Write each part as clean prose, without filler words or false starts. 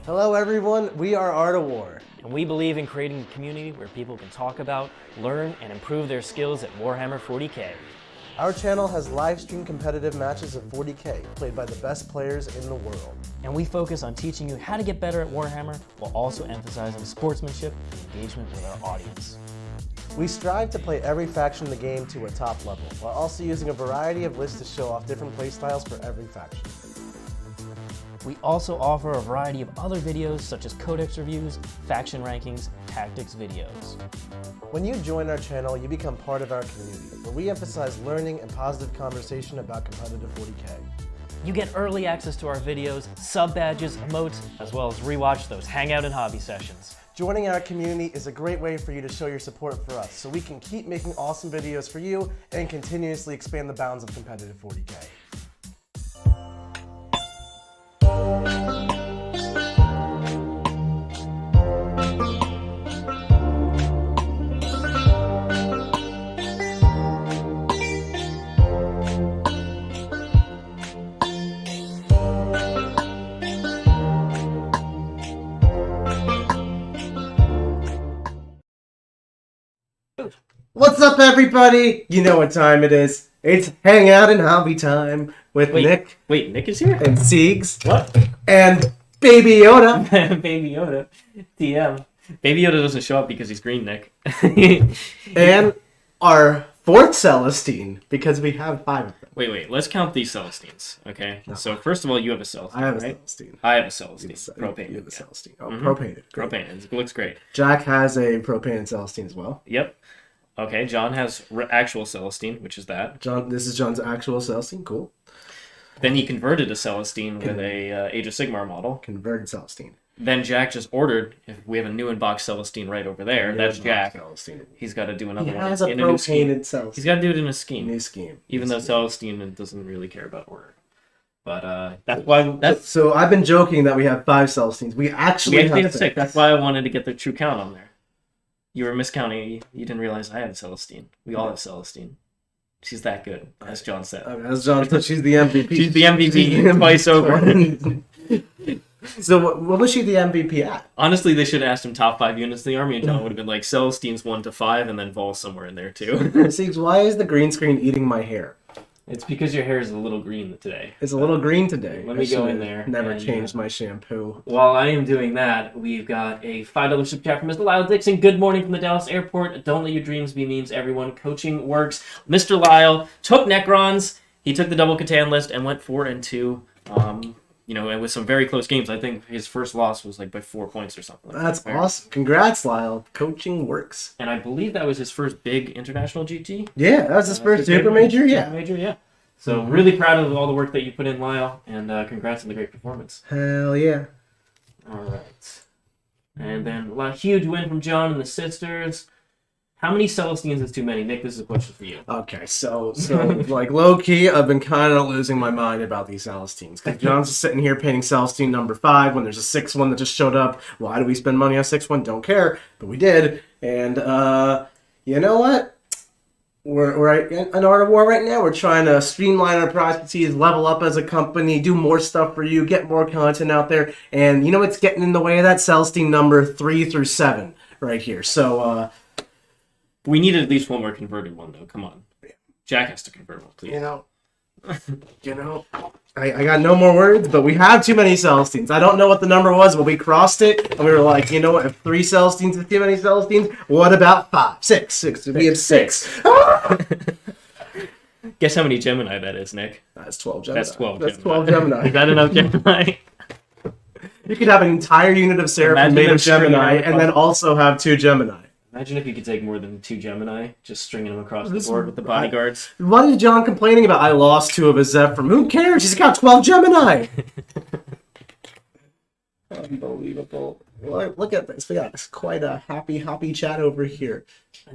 Hello everyone, we are Art of War. And we believe in creating a community where people can talk about, learn, and improve their skills at Warhammer 40K. Our channel has live stream competitive matches of 40K, played by the best players in the world. And we focus on teaching you how to get better at Warhammer, while also emphasizing sportsmanship and engagement with our audience. We strive to play every faction in the game to a top level, while also using a variety of lists to show off different playstyles for every faction. We also offer a variety of other videos such as codex reviews, faction rankings, and tactics videos. When you join our channel, you become part of our community, where we emphasize learning and positive conversation about competitive 40K. You get early access to our videos, sub badges, emotes, as well as rewatch those hangout and hobby sessions. Joining our community is a great way for you to show your support for us, so we can keep making awesome videos for you and continuously expand the bounds of competitive 40K. What's up, everybody? You know what time it is. It's hangout and hobby time with Nick. Wait, Nick is here? And Siegs. What? And Baby Yoda. Baby Yoda. TM. Baby Yoda doesn't show up because he's green, Nick. And our fourth Celestine, because we have 5 of them. Wait. Let's count these Celestines, okay? No. So, first of all, you have a Celestine, I have a right? Celestine. I have a Celestine. Propane. You have a Celestine. Oh, Mm-hmm. Propane. Propane. It looks great. Jack has a Propane and Celestine as well. Yep. Okay, John has actual Celestine, which is that. This is John's actual Celestine. Cool. Then he converted a Celestine with a Age of Sigmar model. Converted Celestine. Then Jack just ordered. If we have a new in-box Celestine right over there. That's Jack. Celestine. He's got to do another one. He has a in a new scheme. Propated Celestine. He's got to do it in a scheme. New scheme. Even though Celestine doesn't really care about order. But that's why. So I've been joking that we have 5 Celestines. We actually have 6. That's why I wanted to get the true count on there. You were miscounting. You didn't realize I have Celestine. We all have Celestine. She's that good, as John said. As John said, she's the MVP. She's the MVP twice over. So what was she the MVP at? Honestly, they should have asked him top 5 units in the army, and John would have been like, Celestine's 1 to 5, and then Vol's somewhere in there too. Siegs, why is the green screen eating my hair? It's because your hair is a little green today. It's a little green today. Let me go in there. Never changed my shampoo. While I am doing that, we've got a $5 super chat from Mr. Lyle Dixon. Good morning from the Dallas airport. Don't let your dreams be memes, everyone. Coaching works. Mr. Lyle took Necrons. He took the double Catan list and went 4-2. And with some very close games. I think his first loss was like by 4 points or something. That's awesome. Congrats, Lyle. Coaching works. And I believe that was his first big international GT. Yeah, that was his first super major. Yeah. So really proud of all the work that you put in, Lyle, and congrats on the great performance. Hell yeah. All right. And then a huge win from John and the sisters. How many Celestines is too many? Nick, this is a question for you. Okay, so like low-key, I've been kind of losing my mind about these Celestines. Because John's just sitting here painting Celestine number 5 when there's a 6th one that just showed up. Why do we spend money on a 6th one? Don't care, but we did. And you know what? We're in Art of War right now. We're trying to streamline our processes, level up as a company, do more stuff for you, get more content out there. And you know what's getting in the way of that? Celestine number 3 through 7 right here. So, we needed at least one more converted one, though. Come on. Jack has to convert one, please. I got no more words, but we have too many Celestines. I don't know what the number was, but we crossed it, and we were like, you know what, if 3 Celestines is too many Celestines, what about 5? 6. We have 6. Guess how many Gemini that is, Nick? That's 12 Gemini. That's 12 That's Gemini. 12 Gemini. Is that enough Gemini? You could have an entire unit of Seraphim made of Gemini, and then also have 2 Gemini. Imagine if you could take more than 2 Gemini, just stringing them across the board with the bodyguards. What is John complaining about? I lost 2 of his Zephyr. Who cares? He's got 12 Gemini! Unbelievable. Look at this. We got quite a happy chat over here.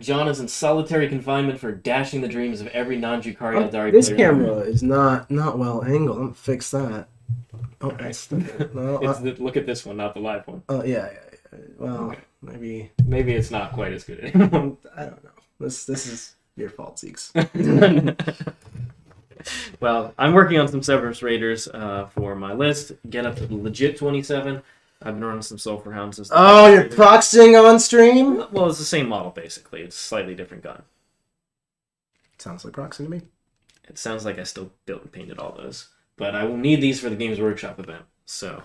John is in solitary confinement for dashing the dreams of every non-Drukhari Eldari This player. camera is not well angled. I'm gonna fix that. Oh, that's look at this one, not the live one. Oh, yeah. Well, okay. Maybe it's not quite as good anymore. I don't know. This is your fault, Siegs. Well, I'm working on some Cerberus Raiders for my list. Get up to legit 27. I've been running some Sulfur Hounds. Oh, you're proxying on stream? Well, it's the same model, basically. It's a slightly different gun. Sounds like proxy to me. It sounds like I still built and painted all those. But I will need these for the Games Workshop event. So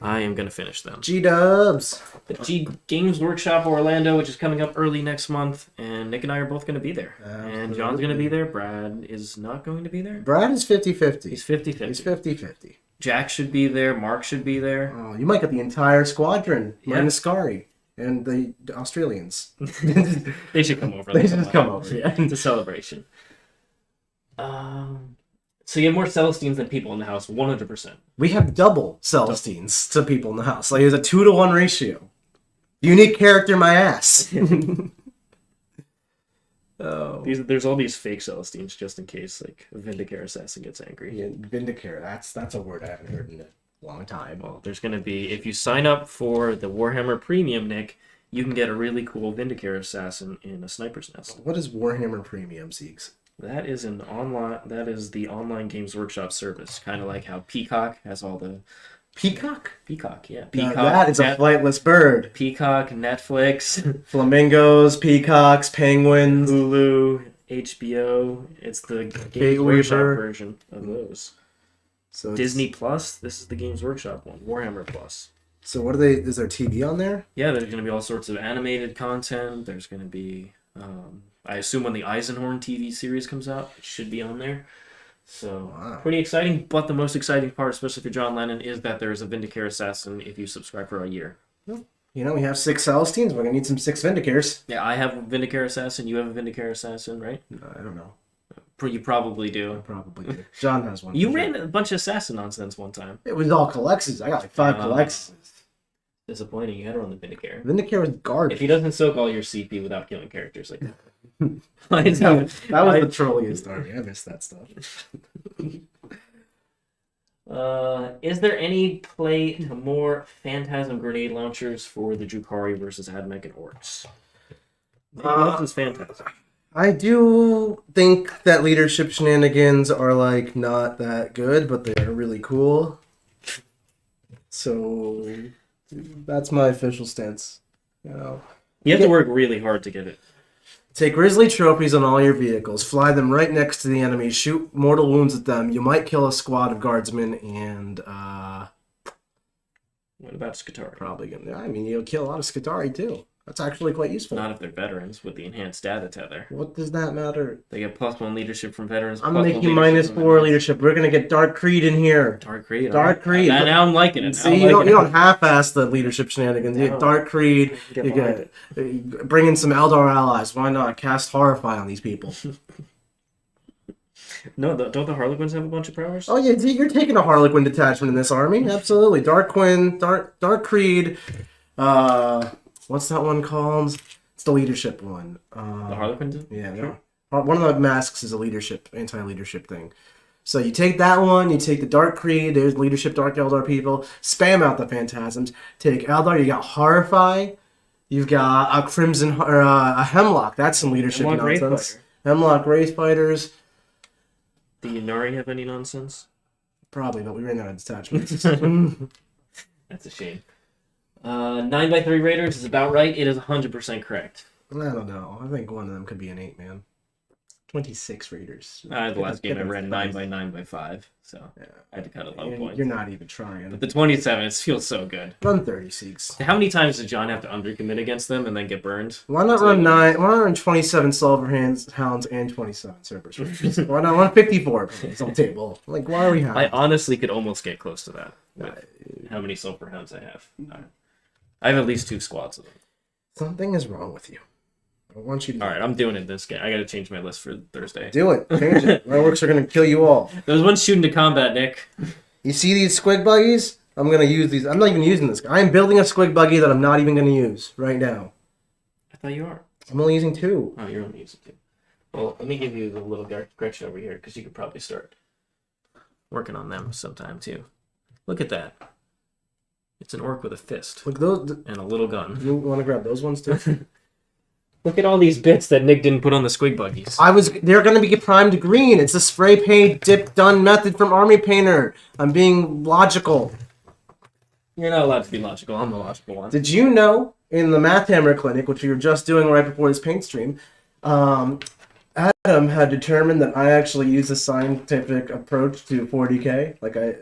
I am going to finish them. G-dubs. The Games Workshop Orlando, which is coming up early next month. And Nick and I are both going to be there. Absolutely. And John's going to be there. Brad is not going to be there. Brad is 50-50. He's 50-50. He's 50-50. Jack should be there. Mark should be there. Oh, you might get the entire squadron. Yeah. Minus Scary. And the Australians. They should come over. They should just come over, yeah. It's a celebration. So you have more Celestines than people in the house, 100%. We have double Celestines to people in the house. Like, it's a 2-to-1 ratio. Unique character, my ass. Oh. There's all these fake Celestines just in case, like, a Vindicare assassin gets angry. Yeah, Vindicare, that's a word I haven't heard in a long time. Well, there's going to be, if you sign up for the Warhammer Premium, Nick, you can get a really cool Vindicare assassin in a sniper's nest. What is Warhammer Premium, Zeeks? That is the online Games Workshop service, kind of like how Peacock has all the Peacock? Peacock, yeah. Now Peacock. that is a flightless bird. Peacock, Netflix, Flamingos, peacocks, penguins. Hulu, HBO. It's the Games Gateway Workshop bird. version of those. So it's- Disney Plus. This is the Games Workshop one. Warhammer Plus. So what are they? Is there TV on there? Yeah, there's going to be all sorts of animated content. There's going to be, I assume when the Eisenhorn TV series comes out, it should be on there. So, Wow. pretty exciting. But the most exciting part, especially for John Lennon, is that there is a Vindicare assassin if you subscribe for a year. You know, we have 6 Celestines. We're gonna need some 6 Vindicares. Yeah, I have a Vindicare assassin. You have a Vindicare assassin, right? I don't know. You probably I do. probably do. John has one. You for ran sure. a bunch of assassin nonsense one time. It was all collections. I got like 5 collections. Disappointing. You had to run the Vindicare. Vindicare was If garbage. he doesn't soak all your CP without killing characters like that. that was the trolliest army. I missed that stuff. Is there any play to more Phantasm grenade launchers for the Drukhari versus Admech and Orcs? What is Phantasm? I do think that leadership shenanigans are like not that good, but they are really cool. So that's my official stance. You know, You have to work really hard to get it. take Grizzly trophies on all your vehicles, fly them right next to the enemy, shoot mortal wounds at them. You might kill a squad of guardsmen, and What about Skitarii? probably gonna. I mean, you'll kill a lot of Skitarii too. That's actually quite useful. Not if they're veterans with the enhanced data tether. What does that matter? They get +1 leadership from veterans. I'm +1 making leadership from -4 leadership. We're gonna get Dark Creed in here. Dark Creed. Dark Creed. Now I'm liking it. See, you don't half-ass the leadership shenanigans. You No. get Dark Creed. Get You behind get bring in some Eldar allies. Why not cast Horrify on these people? No, don't the Harlequins have a bunch of powers? Oh yeah, you're taking a Harlequin detachment in this army. Absolutely, Dark Quinn, Dark Creed. What's that one called? It's the leadership one. The Harlequins? Yeah, Sure. one of the masks is a leadership, anti-leadership thing. So you take that one, you take the Dark Creed, there's leadership Dark Eldar people, spam out the Phantasms, take Eldar, you got Horrify, you've got a Crimson, or a Hemlock, that's some leadership Hemlock Wraith nonsense. Fighter. Hemlock Wraith Fighters, Do Yunari have any nonsense? probably, but we ran out of detachments. That's a shame. 9x3 Raiders is about right. It is 100% correct. I don't know, I think one of them could be an 8-man. 26 Raiders. The last game I Get ran those 9x9x5, so Yeah. I had to cut a low point. You're not even trying. But the 27, it feels so good. Run 30 Siegs. How many times did John have to undercommit against them and then get burned? Why not run 9? Why not run 27 Silver Hounds and 27 Cerberus Raiders? Why not run 54 points on table? Like, why are we having? I honestly could almost get close to that with how many Sulfur Hounds I have. I have at least 2 squads of them. Something is wrong with you. I want you to. All right, I'm doing it this game. I got to change my list for Thursday. Do it. Change it. My works are gonna kill you all. Those ones shooting to combat, Nick. You see these squig buggies? I'm gonna use these. I'm not even using this. I am building a squig buggy that I'm not even gonna use right now. I thought you are. I'm only using 2. Oh, you're only using 2. Well, let me give you the little Gretchen over here, because you could probably start working on them sometime, too. Look at that. It's an orc with a fist Look, those. and a little gun. You want to grab those ones too? Look at all these bits that Nick didn't put on the squig buggies. They're gonna be primed green. It's a spray paint dip done method from Army Painter. I'm being logical. You're not allowed to be logical. I'm the logical one. Did you know in the Math Hammer Clinic, which we were just doing right before this paint stream, Adam had determined that I actually use a scientific approach to 40K.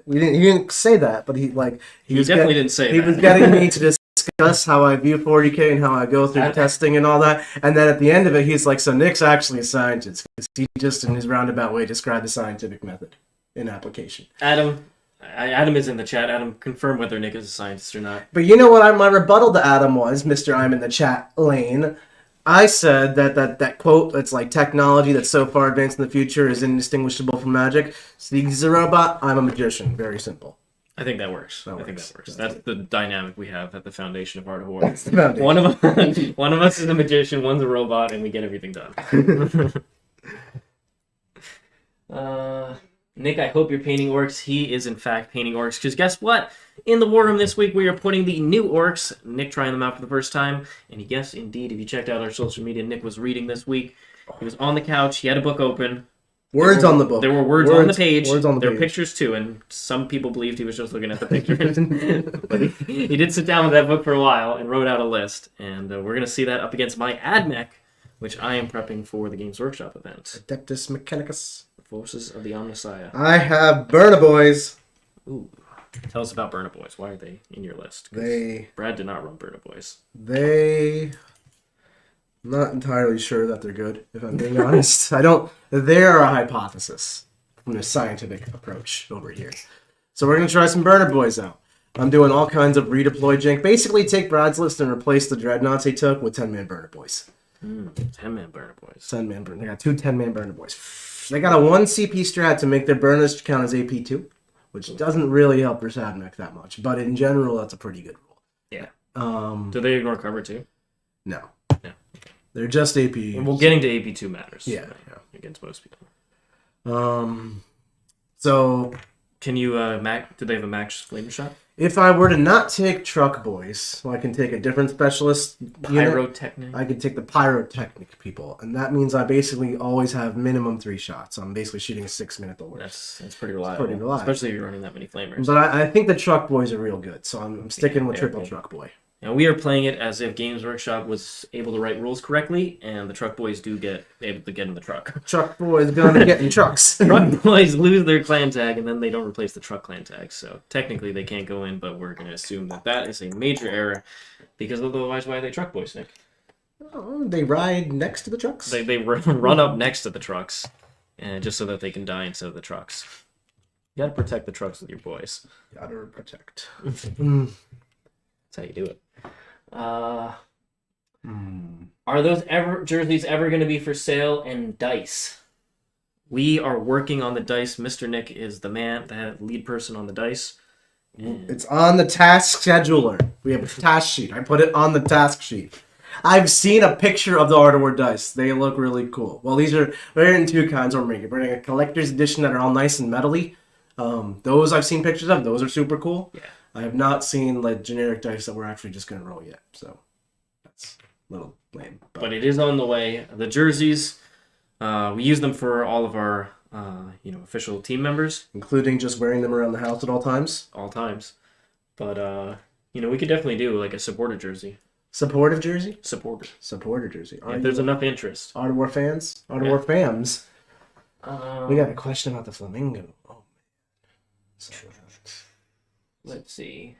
He didn't say that, but he definitely didn't say that. He was getting me to discuss how I view 40K and how I go through testing and all that. And then at the end of it, he's like, "So Nick's actually a scientist," because he just in his roundabout way described the scientific method in application. Adam is in the chat. Adam, confirm whether Nick is a scientist or not. But you know what my rebuttal to Adam was, Mr. I'm in the chat lane. I said that quote that's like technology that's so far advanced in the future is indistinguishable from magic. So he's a robot, I'm a magician. Very simple. I think that works. I think that works. That's the dynamic we have at the foundation of Art of War. That's the foundation. One of us is a magician, one's a robot, and we get everything done. Nick, I hope you're painting orcs. He is, in fact, painting orcs. Because guess what? In the war room this week, we are putting the new orcs. Nick trying them out for the first time. And yes, indeed, if you checked out our social media, Nick was reading this week. He was on the couch. He had a book open. Words on the book. There were words on the page. Words on the there page. were pictures, too. And some people believed he was just looking at the pictures. But he did sit down with that book for a while and wrote out a list. And we're going to see that up against my AdMech, which I am prepping for the Games Workshop event. Adeptus Mechanicus. Forces of the Omnissiah. I have Burna Boys. Ooh. Tell us about Burna Boys. Why are they in your list? Brad did not run Burna Boys. I'm not entirely sure that they're good, if I'm being honest. They're a hypothesis from a scientific approach over here. So we're going to try some Burna Boys out. I'm doing all kinds of redeploy jank. Basically take Brad's list and replace the Dreadnoughts he took with 10-man Burna Boys. 10-man Burna Boys. 10-man Burna. They got 2 10-man Burna Boys. They got a 1 CP strat to make their burners count as AP2, which doesn't really help their Sadmech that much. But in general, that's a pretty good rule. Yeah. Do they ignore cover too? No. No. They're just AP. Well, getting to AP2 matters. Yeah. Against most people. So... Can you, do they have a max flamer shot? If I were to not take Truck Boys, I can take a different specialist Pyrotechnic? I could take the Pyrotechnic people, and that means I basically always have minimum 3 shots. I'm basically shooting a 6-minute the worst. That's pretty reliable. Especially if you're running that many flamers. But I think the Truck Boys are real good, so I'm sticking with Triple Truck Boy. Now, we are playing it as if Games Workshop was able to write rules correctly, and the Truck Boys do get able to get in the truck. Truck Boys gonna get in trucks. Truck Boys lose their clan tag, and then they don't replace the truck clan tag. So technically they can't go in, but we're going to assume that is a major error, because otherwise why are they Truck Boys, Nick? Oh, they ride next to the trucks? They run up next to the trucks, and just so that they can die instead of the trucks. You gotta protect the trucks with your boys. Gotta protect. That's how you do it. Are those jerseys ever going to be for sale in dice? We are working on the dice. Mr. Nick is the lead person on the dice. It's on the task scheduler. We have a task sheet. I put it on the task sheet. I've seen a picture of the Art of War dice. They look really cool. Well, they're in 2 kinds. We're bringing a collector's edition that are all nice and metally. Those I've seen pictures of. Those are super cool. Yeah. I have not seen like generic dice that we're actually just going to roll yet, so that's a little lame. But it is on the way. The jerseys, we use them for all of our, official team members, including just wearing them around the house at all times. But we could definitely do like a supporter jersey. Supportive jersey. Supporter jersey. If there's enough interest. Art of War fans. Art of War fams. We got a question about the flamingo. Oh man. Let's see.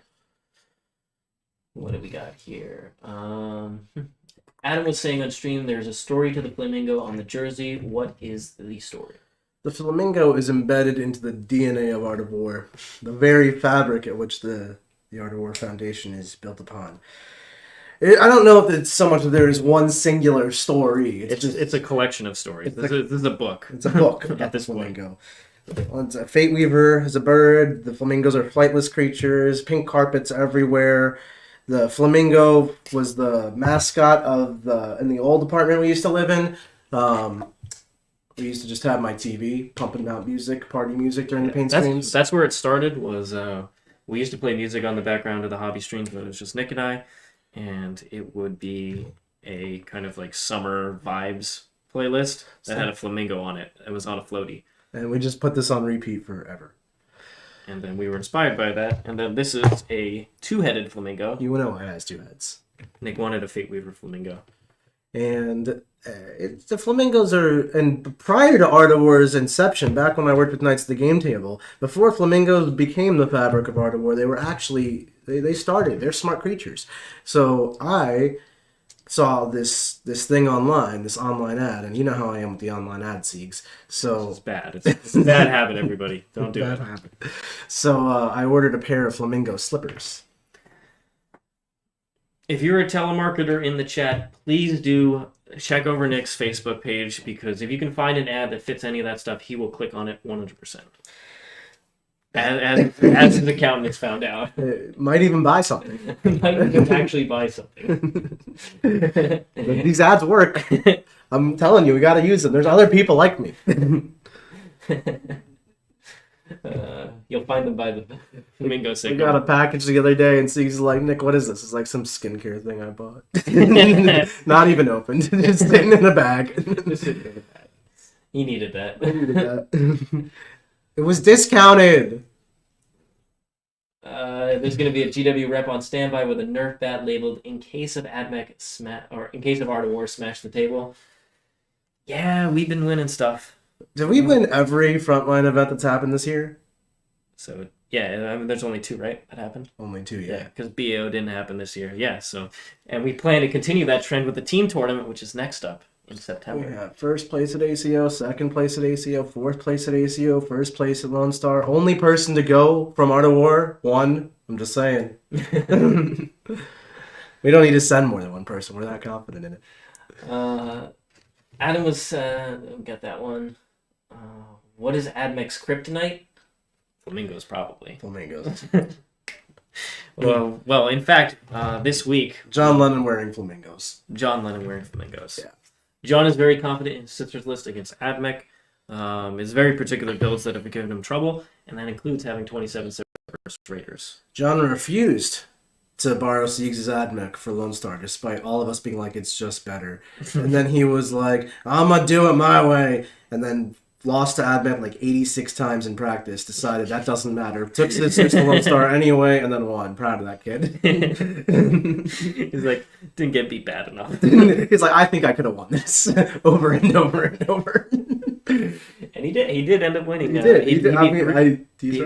What do we got here? Adam was saying on stream there's a story to the flamingo on the jersey. What is the story? The flamingo is embedded into the DNA of Art of War, the very fabric at which the Art of War Foundation is built upon. I don't know if it's so much that there is one singular story. It's a collection of stories. This is a book. It's a book about the flamingo. It's a Fate Weaver is a bird. The flamingos are flightless creatures. Pink carpets everywhere. The flamingo was the mascot in the old apartment we used to live in. We used to just have my TV pumping out party music during the paint streams. That's where it started. We used to play music on the background of the hobby streams, but it was just Nick and I, and it would be a kind of like summer vibes playlist that had a flamingo on it. It was on a floaty. And we just put this on repeat forever. And then we were inspired by that. And then this is a two-headed flamingo. You know it has 2 heads. Nick wanted a Fate Weaver flamingo. And the flamingos are, and prior to Art of War's inception, back when I worked with Knights at the Game Table, before flamingos became the fabric of Art of War, they were actually, they started, they're smart creatures. So I saw this thing online, this online ad, and you know how I am with the online ad, Siegs. So It's bad. It's a bad habit, everybody. Don't do bad it. habit. So I ordered a pair of flamingo slippers. If you're a telemarketer in the chat, please do check over Nick's Facebook page, because if you can find an ad that fits any of that stuff, he will click on it 100%. As his accountant has found out. Might even buy something. Might even actually buy something. These ads work. I'm telling you, we got to use them. There's other people like me. You'll find them by the flamingo We signal. got a package the other day, and Siegs is like, Nick, what is this? It's like some skincare thing I bought. Not even opened. Just sitting in a bag. Just sitting in the bag. He needed that. I needed that. It was discounted. There's going to be a GW rep on standby with a Nerf bat labeled "In case of AdMech or in case of Art of War, smash the table." Yeah, we've been winning stuff. Did we win every frontline event that's happened this year? So yeah, I mean, there's only 2, right? That happened. Only 2, Yeah, yeah. because BAO didn't happen this year. Yeah, so and we plan to continue that trend with the team tournament, which is next up in September. We have first place at ACO, second place at ACO, fourth place at ACO, first place at Lone Star. Only person to go from Art of War, 1. I'm just saying. We don't need to send more than 1 person. We're that confident in it. Adam was get that one. What is AdMech's kryptonite? Flamingos, probably. Flamingos. Well, in fact, this week, John Lennon wearing flamingos. John Lennon wearing flamingos. Yeah. John is very confident in his sister's list against AdMech. It's very particular builds that have given him trouble, and that includes having 27 Cerberus Raiders. John refused to borrow Siegs' AdMech for Lone Star, despite all of us being like, it's just better. And then he was like, I'm going to do it my way. And then lost to AdMech like 86 times in practice, decided that doesn't matter. Took his to Lone Star anyway, and then won. Proud of that kid. He's like, didn't get beat bad enough. He's like, I think I could have won this over and over and over. And he did. He did end up winning. He did. He's beat- right. He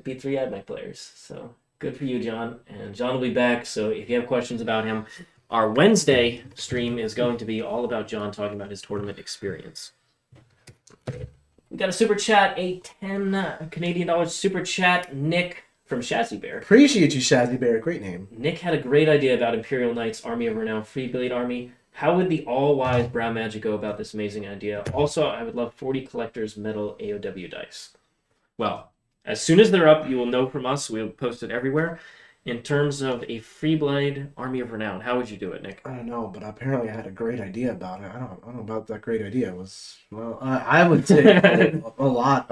beat 3 AdMech players. So good for you, John. And John will be back. So if you have questions about him, our Wednesday stream is going to be all about John talking about his tournament experience. We got a super chat, a 10 Canadian dollars super chat. Nick from Shazzy Bear. Appreciate you, Shazzy Bear. Great name. Nick had a great idea about Imperial Knights, Army of Renown, Free Blade Army. How would the all-wise Brown Magic go about this amazing idea? Also, I would love 40 collectors metal AOW dice. Well, as soon as they're up, you will know from us. We'll post it everywhere. In terms of a Free Blade Army of Renown, how would you do it, Nick? I don't know, but apparently I had a great idea about it. I don't know about that great idea. It was, well, I would take a lot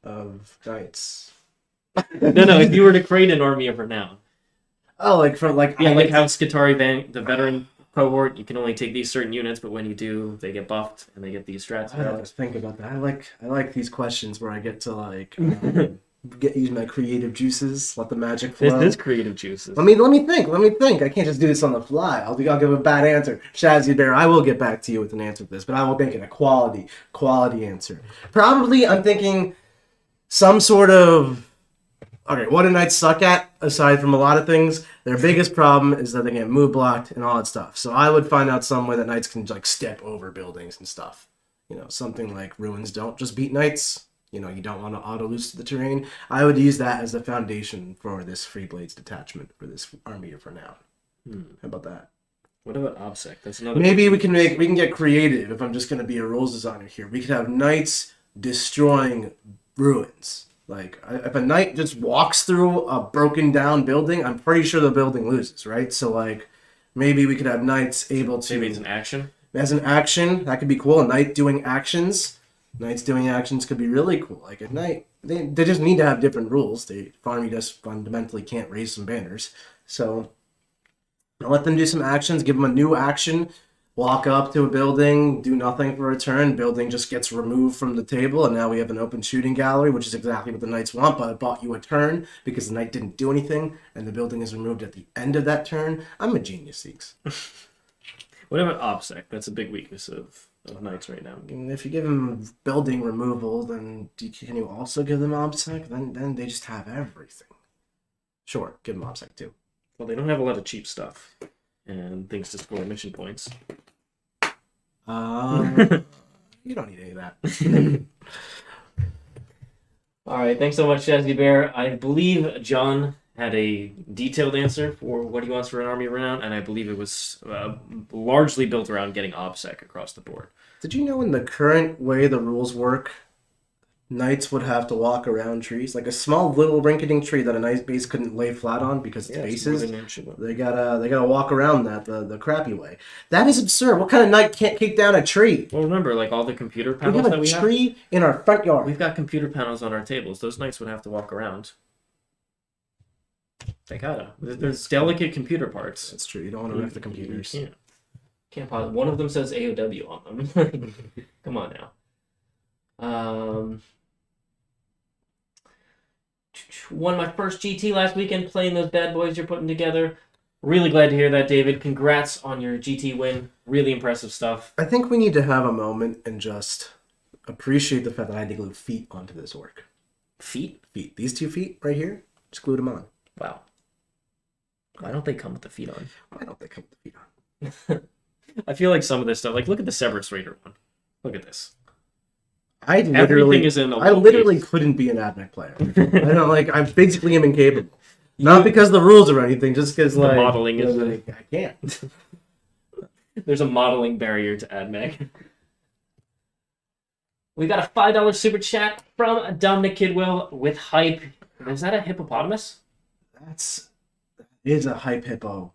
of knights. No, if you were to create an Army of Renown. Oh, like for like Yeah, like how Skitarii, the veteran cohort, you can only take these certain units, but when you do, they get buffed and they get these strats. I don't have to think about that. I like these questions where I get to like use my creative juices, let the magic flow. This is creative juices. Let me think. I can't just do this on the fly. I'll give a bad answer. Shazzy Bear, I will get back to you with an answer for this, but I will make it a quality answer. Probably, I'm thinking some sort of. Okay, what do knights suck at, aside from a lot of things? Their biggest problem is that they get move blocked and all that stuff. So I would find out some way that knights can like step over buildings and stuff. You know, something like ruins don't just beat knights. You know, you don't want to auto-loose to the terrain. I would use that as the foundation for this Free Blades detachment for this Army of Renown. How about that? What about OBSEC? That's another. Maybe we can get creative. If I'm just going to be a rules designer here, we could have knights destroying ruins. Like, if a knight just walks through a broken down building, I'm pretty sure the building loses, right? So, like, maybe we could have knights able to... Maybe it's an action? As an action, that could be cool. A knight doing actions. Knights doing actions could be really cool. Like, a knight... They just need to have different rules. Farming just fundamentally can't raise some banners. So, I'll let them do some actions, give them a new action. walk up to a building, do nothing for a turn, building just gets removed from the table, and now we have an open shooting gallery, which is exactly what the knights want, but I bought you a turn because the knight didn't do anything, and the building is removed at the end of that turn. I'm a genius, Seeks. What about OBSEC? That's a big weakness of knights right now. And if you give them building removal, then can you also give them OBSEC? Then they just have everything. Sure, give them OBSEC too. Well, they don't have a lot of cheap stuff and things to score mission points. You don't need any of that. All right, thanks so much, Jazzy Bear. I believe John had a detailed answer for what he wants for an army renown, and I believe it was largely built around getting OBSEC across the board. Did you know in the current way the rules work, knights would have to walk around trees? Like a small little rinketing tree that a knight base couldn't lay flat on because it's bases. They gotta walk around that the crappy way. That is absurd. What kind of knight can't kick down a tree? Well, remember, like all the computer We panels have that a we have. tree in our front yard. We've got computer panels on our tables. Those knights would have to walk around. They gotta. There's delicate computer parts. That's true. You don't want to wreck the computers. You can't pause. One of them says AOW on them. Come on now. Won my first GT last weekend playing those bad boys you're putting together. Really glad to hear that, David. Congrats on your GT win. Really impressive stuff. I think we need to have a moment and just appreciate the fact that I had to glue feet onto this work. Feet? Feet. These 2 feet right here, just glued them on. Wow. Why don't they come with the feet on? Why don't they come with the feet on? I feel like some of this stuff, like look at the Cerberus Raider one. Look at this. I literally couldn't be an AdMech player. I basically am incapable. Not because the rules or anything, just because the modeling is I can't. There's a modeling barrier to AdMech. We got a $5 super chat from Dominic Kidwell with hype. Is that a hippopotamus? That is a hype hippo.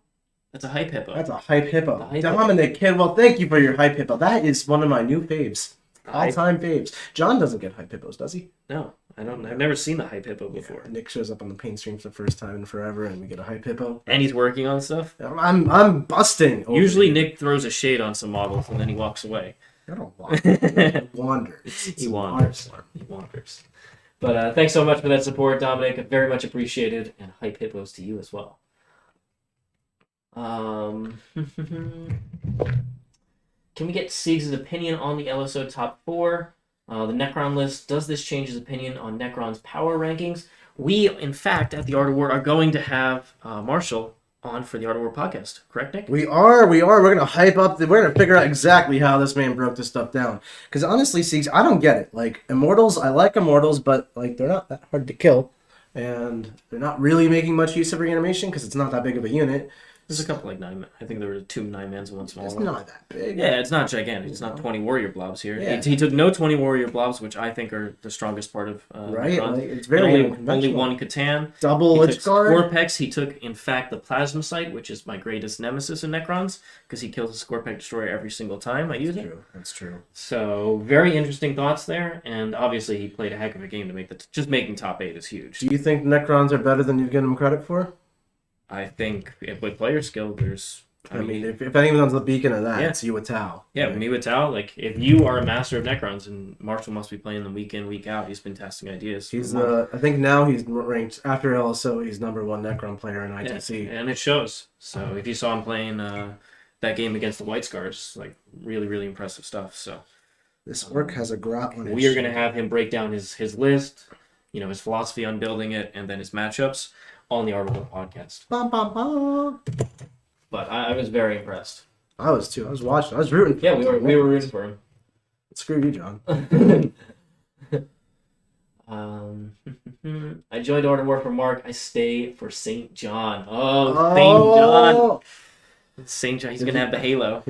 That's a hype hippo. That's a hype hippo. Dominic Kidwell, thank you for your hype hippo. That is one of my new faves. All-time faves. John doesn't get hype hippos, does he? No, I don't. I've never seen the hype hippo before. Yeah, Nick shows up on the paint stream for the first time in forever, and we get a hype hippo. And he's working on stuff. I'm busting. Usually Nick throws a shade on some models and then he walks away. I don't walk. He wanders. He wanders. He wanders. But thanks so much for that support, Dominic. Very much appreciated, and hype hippos to you as well. Can we get Siegs' opinion on the LSO top 4? The Necron list. Does this change his opinion on Necron's power rankings? We, in fact, at the Art of War are going to have Marshall on for the Art of War podcast. Correct, Nick? We are. We're going to hype up. We're going to figure out exactly how this man broke this stuff down. Because honestly, Siegs, I don't get it. Like, Immortals, I like Immortals, but like they're not that hard to kill. And they're not really making much use of reanimation because it's not that big of a unit. There's a couple like 9. I think there were 2 9-mans and 1 small one. It's not that big. Yeah, it's not gigantic. It's not 20 warrior blobs here. Yeah. He took no 20 warrior blobs, which I think are the strongest part of right. Necron. Like, it's very only 1 Catan. Double Lich Guard. Scorpex. He took, in fact, the Plasma Sight, which is my greatest nemesis in Necrons, because he kills a Scorpex destroyer every single time I use it. That's true. So very interesting thoughts there, and obviously he played a heck of a game to make just making top 8 is huge. Do you think Necrons are better than you've given them credit for? I think with player skill, there's... I mean, if anyone's the beacon of that, it's Yuatao. Yeah, right? Yuatao, like, if you are a master of Necrons, and Marshall must be playing them week in, week out, he's been testing ideas. He's I think now he's ranked, after LSO, he's #1 Necron player in ITC. Yeah, and it shows. So if you saw him playing that game against the White Scars, like, really, really impressive stuff. So this work has a grot on it. We are going to have him break down his list, his philosophy on building it, and then his matchups on the Art of War podcast. Bum, bum, bum. But I was very impressed. I was too. I was watching. I was rooting for him. Yeah, we were rooting for him. Screw you, John. I joined Art of War for Mark. I stay for St. John. St. John. St. John. He's going to have the halo.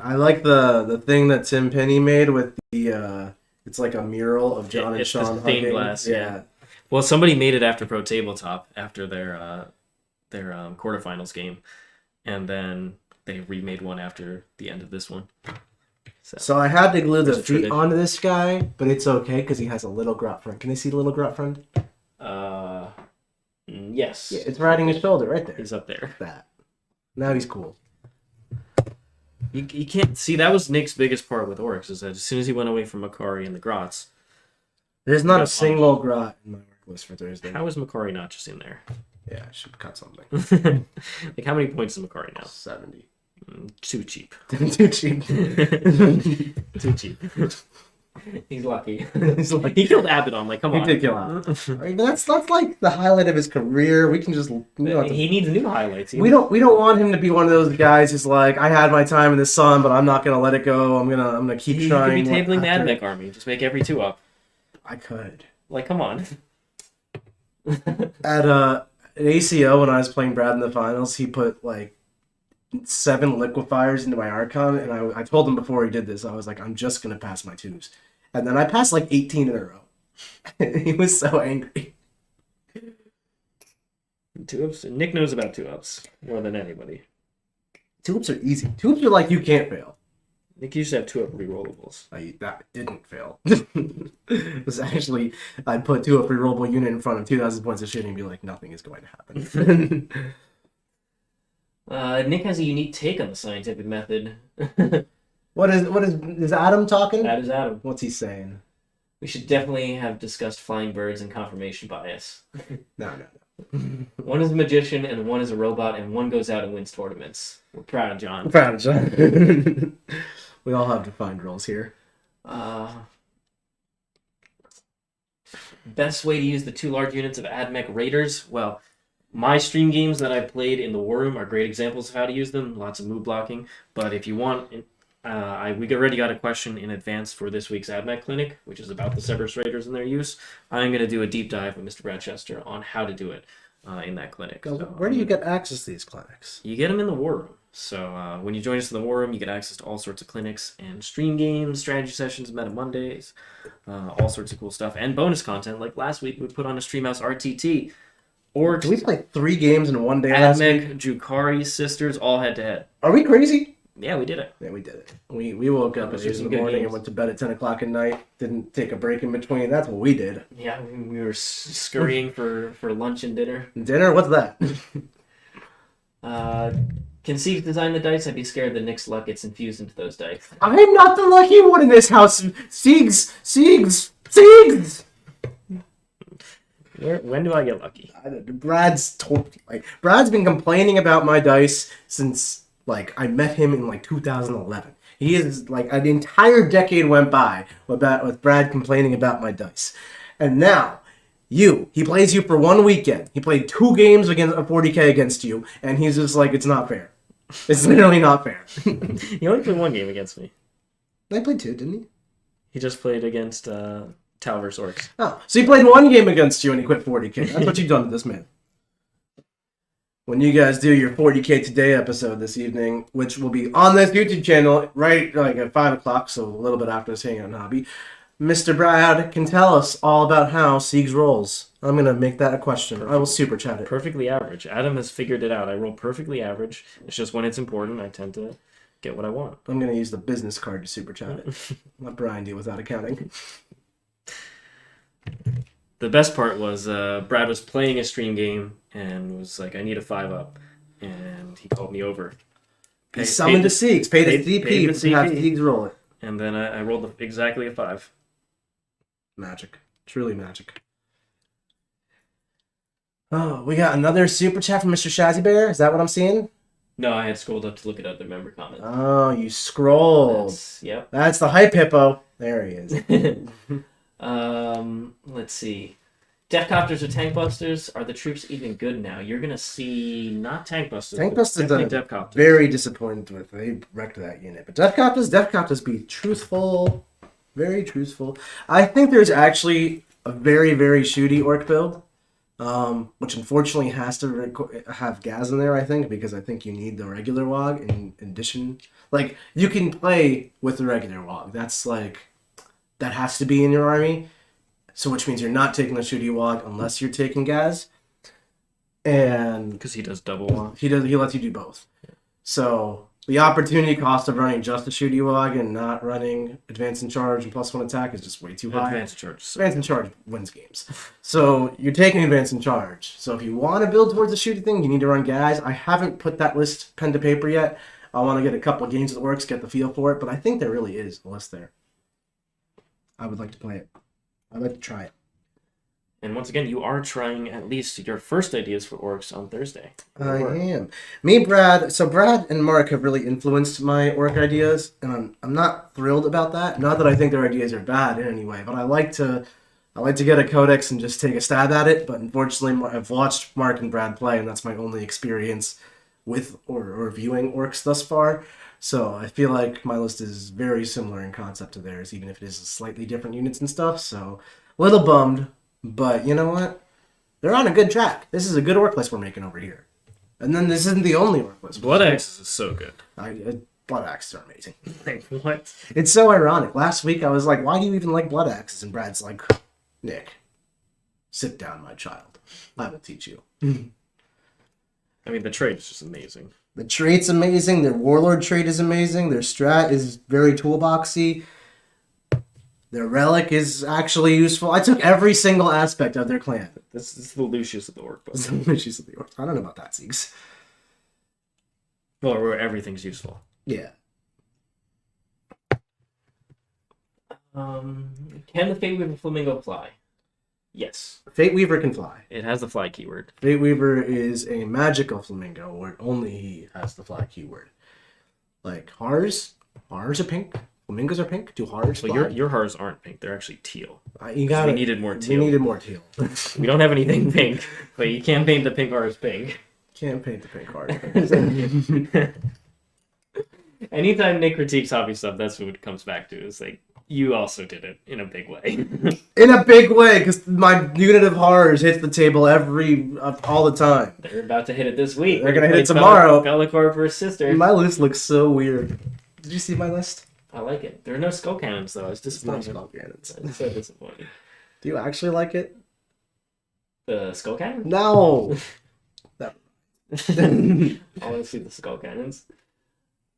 I like the thing that Tim Penny made with the... it's like a mural of John and Sean hugging. Stained glass, yeah. Well, somebody made it after Pro Tabletop, after their quarterfinals game, and then they remade one after the end of this one. So I had to glue the feet onto this guy, but it's okay because he has a little grot friend. Can they see the little grot friend? Yes. Yeah, it's riding his shoulder right there. He's up there. That. Now he's cool. You can't see that was Nick's biggest part with orcs is that as soon as he went away from Makari and the Grots, There's not a single grot in my work list for Thursday. how is Makari not just in there? Yeah, I should cut something. Like how many points is Makari now? 70. Too cheap. Too cheap. Too cheap. He's lucky. He's like, He killed Abaddon. Like, come he on. did kill out. I mean, that's like the highlight of his career. We can just He needs new highlights. we don't want him to be one of those guys who's like, I had my time in the sun, but I'm not gonna let it go. I'm gonna keep He trying. could be tabling the Admech army. Just make every 2 up. I could. Like, come on. At ACO, when I was playing Brad in the finals, he put like 7 liquefiers into my Archon, and I told him before he did this, I was like, I'm just gonna pass my 2s. And then I passed like 18 in a row. He was so angry. 2-ups. Nick knows about 2-ups more than anybody. 2-ups are easy. 2-ups are like you can't fail. Nick used to have 2-up rerollables. That didn't fail. It was actually, I'd put 2-up rerollable unit in front of 2,000 points of shooting and be like, nothing is going to happen. Nick has a unique take on the scientific method. Is Adam talking? That is Adam. What's he saying? We should definitely have discussed flying birds and confirmation bias. No. One is a magician and one is a robot, and one goes out and wins tournaments. We're proud of John. I'm proud of John. We all have defined roles here. Best way to use the 2 large units of Admech Raiders? Well, my stream games that I played in the War Room are great examples of how to use them. Lots of move blocking. But if you want, we already got a question in advance for this week's Admech Clinic, which is about the Cerberus Raiders and their use. I'm going to do a deep dive with Mr. Bradchester on how to do it in that clinic. So, where do you get access to these clinics? You get them in the War Room. So when you join us in the War Room, you get access to all sorts of clinics and stream games, strategy sessions, Meta Mondays, all sorts of cool stuff, and bonus content. Like last week, we put on a Streamhouse RTT. Or Did we play 3 games in one day last week? Admech, Jukari, Sisters, all head-to-head. Are we crazy? Yeah, we did it. Yeah, we did it. We woke up at 8 in the morning and went to bed at 10 o'clock at night. Didn't take a break in between. That's what we did. Yeah, we were scurrying for lunch and dinner. Dinner? What's that? Can Siegs design the dice? I'd be scared that Nick's luck gets infused into those dice. I'm not the lucky one in this house. Siegs! When do I get lucky? Brad's been complaining about my dice since I met him in 2011. He is an entire decade went by with Brad complaining about my dice, and now he plays you for 1 weekend. He played 2 games against a 40k against you, and he's just like, it's not fair. It's literally not fair. He only played 1 game against me. I played 2, didn't he? He just played against Tal vs. Orcs. Oh, so he played 1 game against you and he quit 40k. That's what you've done to this man. When you guys do your 40k Today episode this evening, which will be on this YouTube channel right at 5 o'clock, so a little bit after this Hanging Out Hobby, Mr. Brad can tell us all about how Siegs rolls. I'm going to make that a question. I will super chat it. Perfectly average. Adam has figured it out. I roll perfectly average. It's just when it's important, I tend to get what I want. I'm going to use the business card to super chat it. Let Brian do without accounting. The best part was Brad was playing a stream and was like, I need a 5-up. And he called me over. He summoned a Siegs, paid a CP to have Siegs roll it. And then I rolled exactly a 5. Magic. Truly magic. Oh, we got another super chat from Mr. Shazzy Bear. Is that what I'm seeing? No, I had scrolled up to look at other member comments. Oh, you scrolled. Yep. That's the hype hippo. There he is. Let's see. Deathcopters or tank busters? Are the troops even good now? You're gonna see not tank busters. Tank busters Deathcopters. Very disappointed with. They wrecked that unit. But Deathcopters be truthful. Very truthful. I think there's actually a very, very shooty orc build. Which unfortunately has to have Gaz in there, I think, because I think you need the regular WOG in addition. You can play with the regular WOG. That's that has to be in your army. So which means you're not taking the shooty WOG unless you're taking Gaz. And because he does double WOG. He lets you do both. So the opportunity cost of running just a shooty WOG and not running advance and charge and +1 attack is just way too high. Advance and charge wins games. So you're taking advance and charge. So if you want to build towards the shooty thing, you need to run Gaz. I haven't put that list pen to paper yet. I want to get a couple of games that works, get the feel for it, but I think there really is a list there. I would like to play it. I'd like to try it. And once again, you are trying at least your first ideas for orcs on Thursday. I am. Brad and Mark have really influenced my orc ideas, and I'm not thrilled about that. Not that I think their ideas are bad in any way, but I like to get a codex and just take a stab at it. But unfortunately, I've watched Mark and Brad play, and that's my only experience with or viewing orcs thus far. So I feel like my list is very similar in concept to theirs, even if it is slightly different units and stuff. So a little bummed. But you know what? They're on a good track. This is a good orc list we're making over here. And then this isn't the only orc list. Blood Axes is so good. Blood Axes are amazing. Like, what? It's so ironic. Last week I was like, why do you even like Blood Axes? And Brad's like, Nick, sit down, my child. I will teach you. I mean, the trait is just amazing. The trait's amazing. Their Warlord trait is amazing. Their strat is very toolboxy. Their relic is actually useful. I took every single aspect of their clan. This is the Lucius of the orc book. It's the Lucius of the orc. I don't know about that, Siegs. Well, where everything's useful. Yeah. Can the Fate Weaver Flamingo fly? Yes. Fate Weaver can fly. It has the fly keyword. Fate Weaver is a magical flamingo where only he has the fly keyword. Like, Hars are pink. Flamingos are pink. Do Hars fly? Well, your Hars aren't pink. They're actually teal. We needed more teal. We needed more teal. We don't have anything pink, but you can't paint the pink Hars pink. Can't paint the pink Hars. Anytime Nick critiques hobby stuff, that's what it comes back to. It's like, you also did it in a big way. In a big way, because my unit of Hars hits the table all the time. They're about to hit it this week. They're going to hit it tomorrow. Be'lakor versus Sisters. My list looks so weird. Did you see my list? I like it. There are no skull cannons, though. It's It's not disappointing. skull cannons. It's so disappointing. Do you actually like it? The skull cannon? No. I want to see the skull cannons.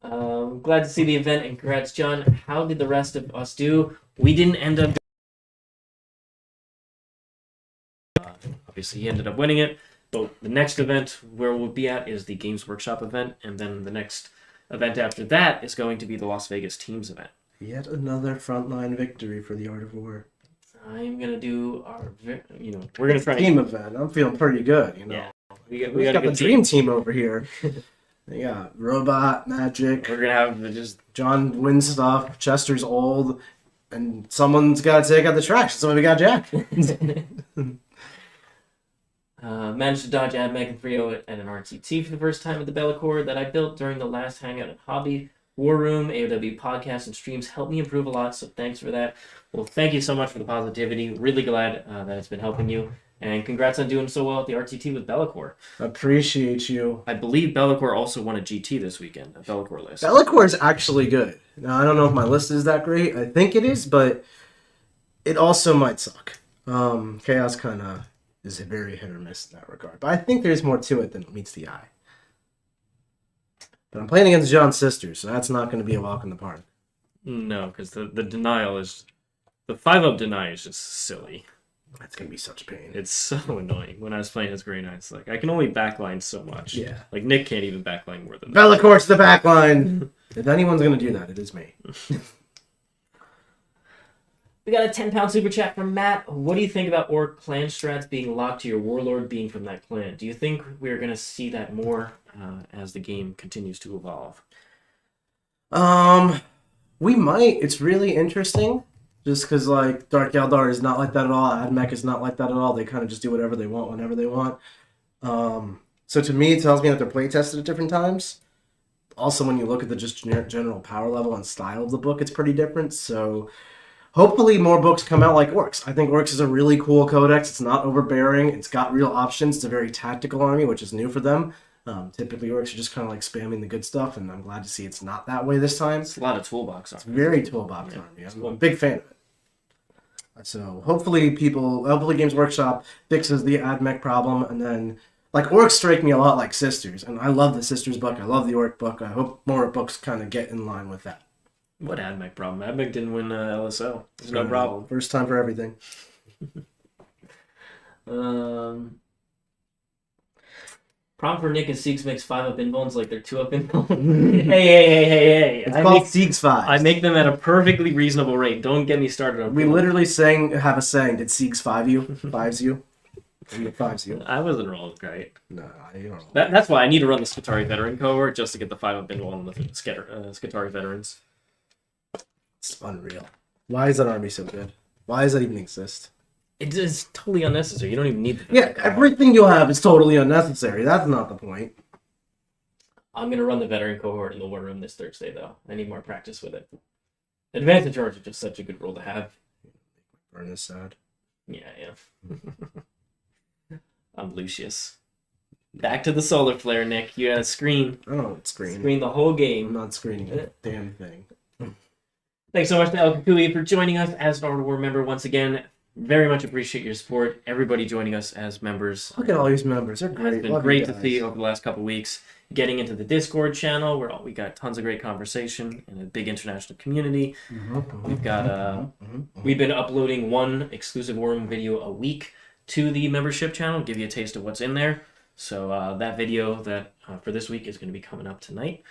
Glad to see the event, and congrats, John. How did the rest of us do? We didn't end up... obviously, he ended up winning it, but the next event where we'll be at is the Games Workshop event, and then the next event after that is going to be the Las Vegas Teams event. Yet another frontline victory for the Art of War. I'm going to do our... we're going to try team event. I'm feeling pretty good, Yeah. We got got the dream team over here. Yeah, robot, magic. We're going to have just... John wins stuff. Chester's old. And someone's got to take out the trash. So we got Jack. Managed to dodge AdMech and 3.0 at an RTT for the first time at the Be'lakor that I built during the last hangout at Hobby. War Room, AOW podcasts, and streams helped me improve a lot, so thanks for that. Well, thank you so much for the positivity. Really glad that it's been helping you. And congrats on doing so well at the RTT with Be'lakor. Appreciate you. I believe Be'lakor also won a GT this weekend, a Be'lakor list. Be'lakor is actually good. Now, I don't know if my list is that great. I think it is, but it also might suck. Chaos kind of is very hit or miss in that regard. But I think there's more to it than meets the eye. But I'm playing against John's sisters, so that's not going to be a walk in the park. No, because the denial is... The 5-up deny is just silly. That's going to be such pain. It's so annoying. When I was playing as Grey Knights, like, I can only backline so much. Yeah. Like, Nick can't even backline more than that. Be'lakor's the backline! If anyone's going to do that, it is me. We got a 10-pound super chat from Matt. What do you think about Orc clan strats being locked to your warlord being from that clan? Do you think we're going to see that more as the game continues to evolve? We might. It's really interesting. Just because, like, Dark Eldar is not like that at all. AdMech is not like that at all. They kind of just do whatever they want whenever they want. So to me, it tells me that they're play tested at different times. Also, when you look at the just general power level and style of the book, it's pretty different. So hopefully more books come out like Orcs. I think Orcs is a really cool codex. It's not overbearing. It's got real options. It's a very tactical army, which is new for them. Typically, Orcs are just kind of like spamming the good stuff, and I'm glad to see it's not that way this time. It's a lot of toolbox army. It's very toolbox army. I'm a big fan of it. So hopefully Games Workshop fixes the AdMech problem, and then like Orcs strike me a lot like Sisters, and I love the Sisters book. I love the Orc book. I hope more books kind of get in line with that. What AdMech problem? AdMech didn't win LSO. There's no problem. First time for everything. Problem for Nick is Siegs makes 5 up invulns like they're 2 up invulns. Hey. It's called Siegs 5. I make them at a perfectly reasonable rate. Don't get me started on We literally have a saying, did Siegs 5 you? 5s you? 5s you? I wasn't rolling great. No, you don't know. That's why I need to run the Skitarii veteran cohort just to get the 5 up invuln on the Skitarii veterans. It's unreal. Why is that army so good? Why does that even exist? It is totally unnecessary. You don't even need the Yeah, everything you'll have is totally unnecessary. That's not the point. I'm going to run the veteran cohort in the war room this Thursday, though. I need more practice with it. Advanced charge is just such a good role to have. Burn is sad. Yeah. I'm Lucius. Back to the solar flare, Nick. You gotta screen. I don't screen. Screen the whole game. I'm not screening a damn thing. Thanks so much to El Kukui for joining us as an Art of War member once again. Very much appreciate your support. Everybody joining us as members. Look at all these members. They're great. It's been great to see over the last couple weeks. Getting into the Discord channel where we got tons of great conversation and a big international community. We've got we've been uploading one exclusive War Room video a week to the membership channel. Give you a taste of what's in there. So that video that for this week is going to be coming up tonight.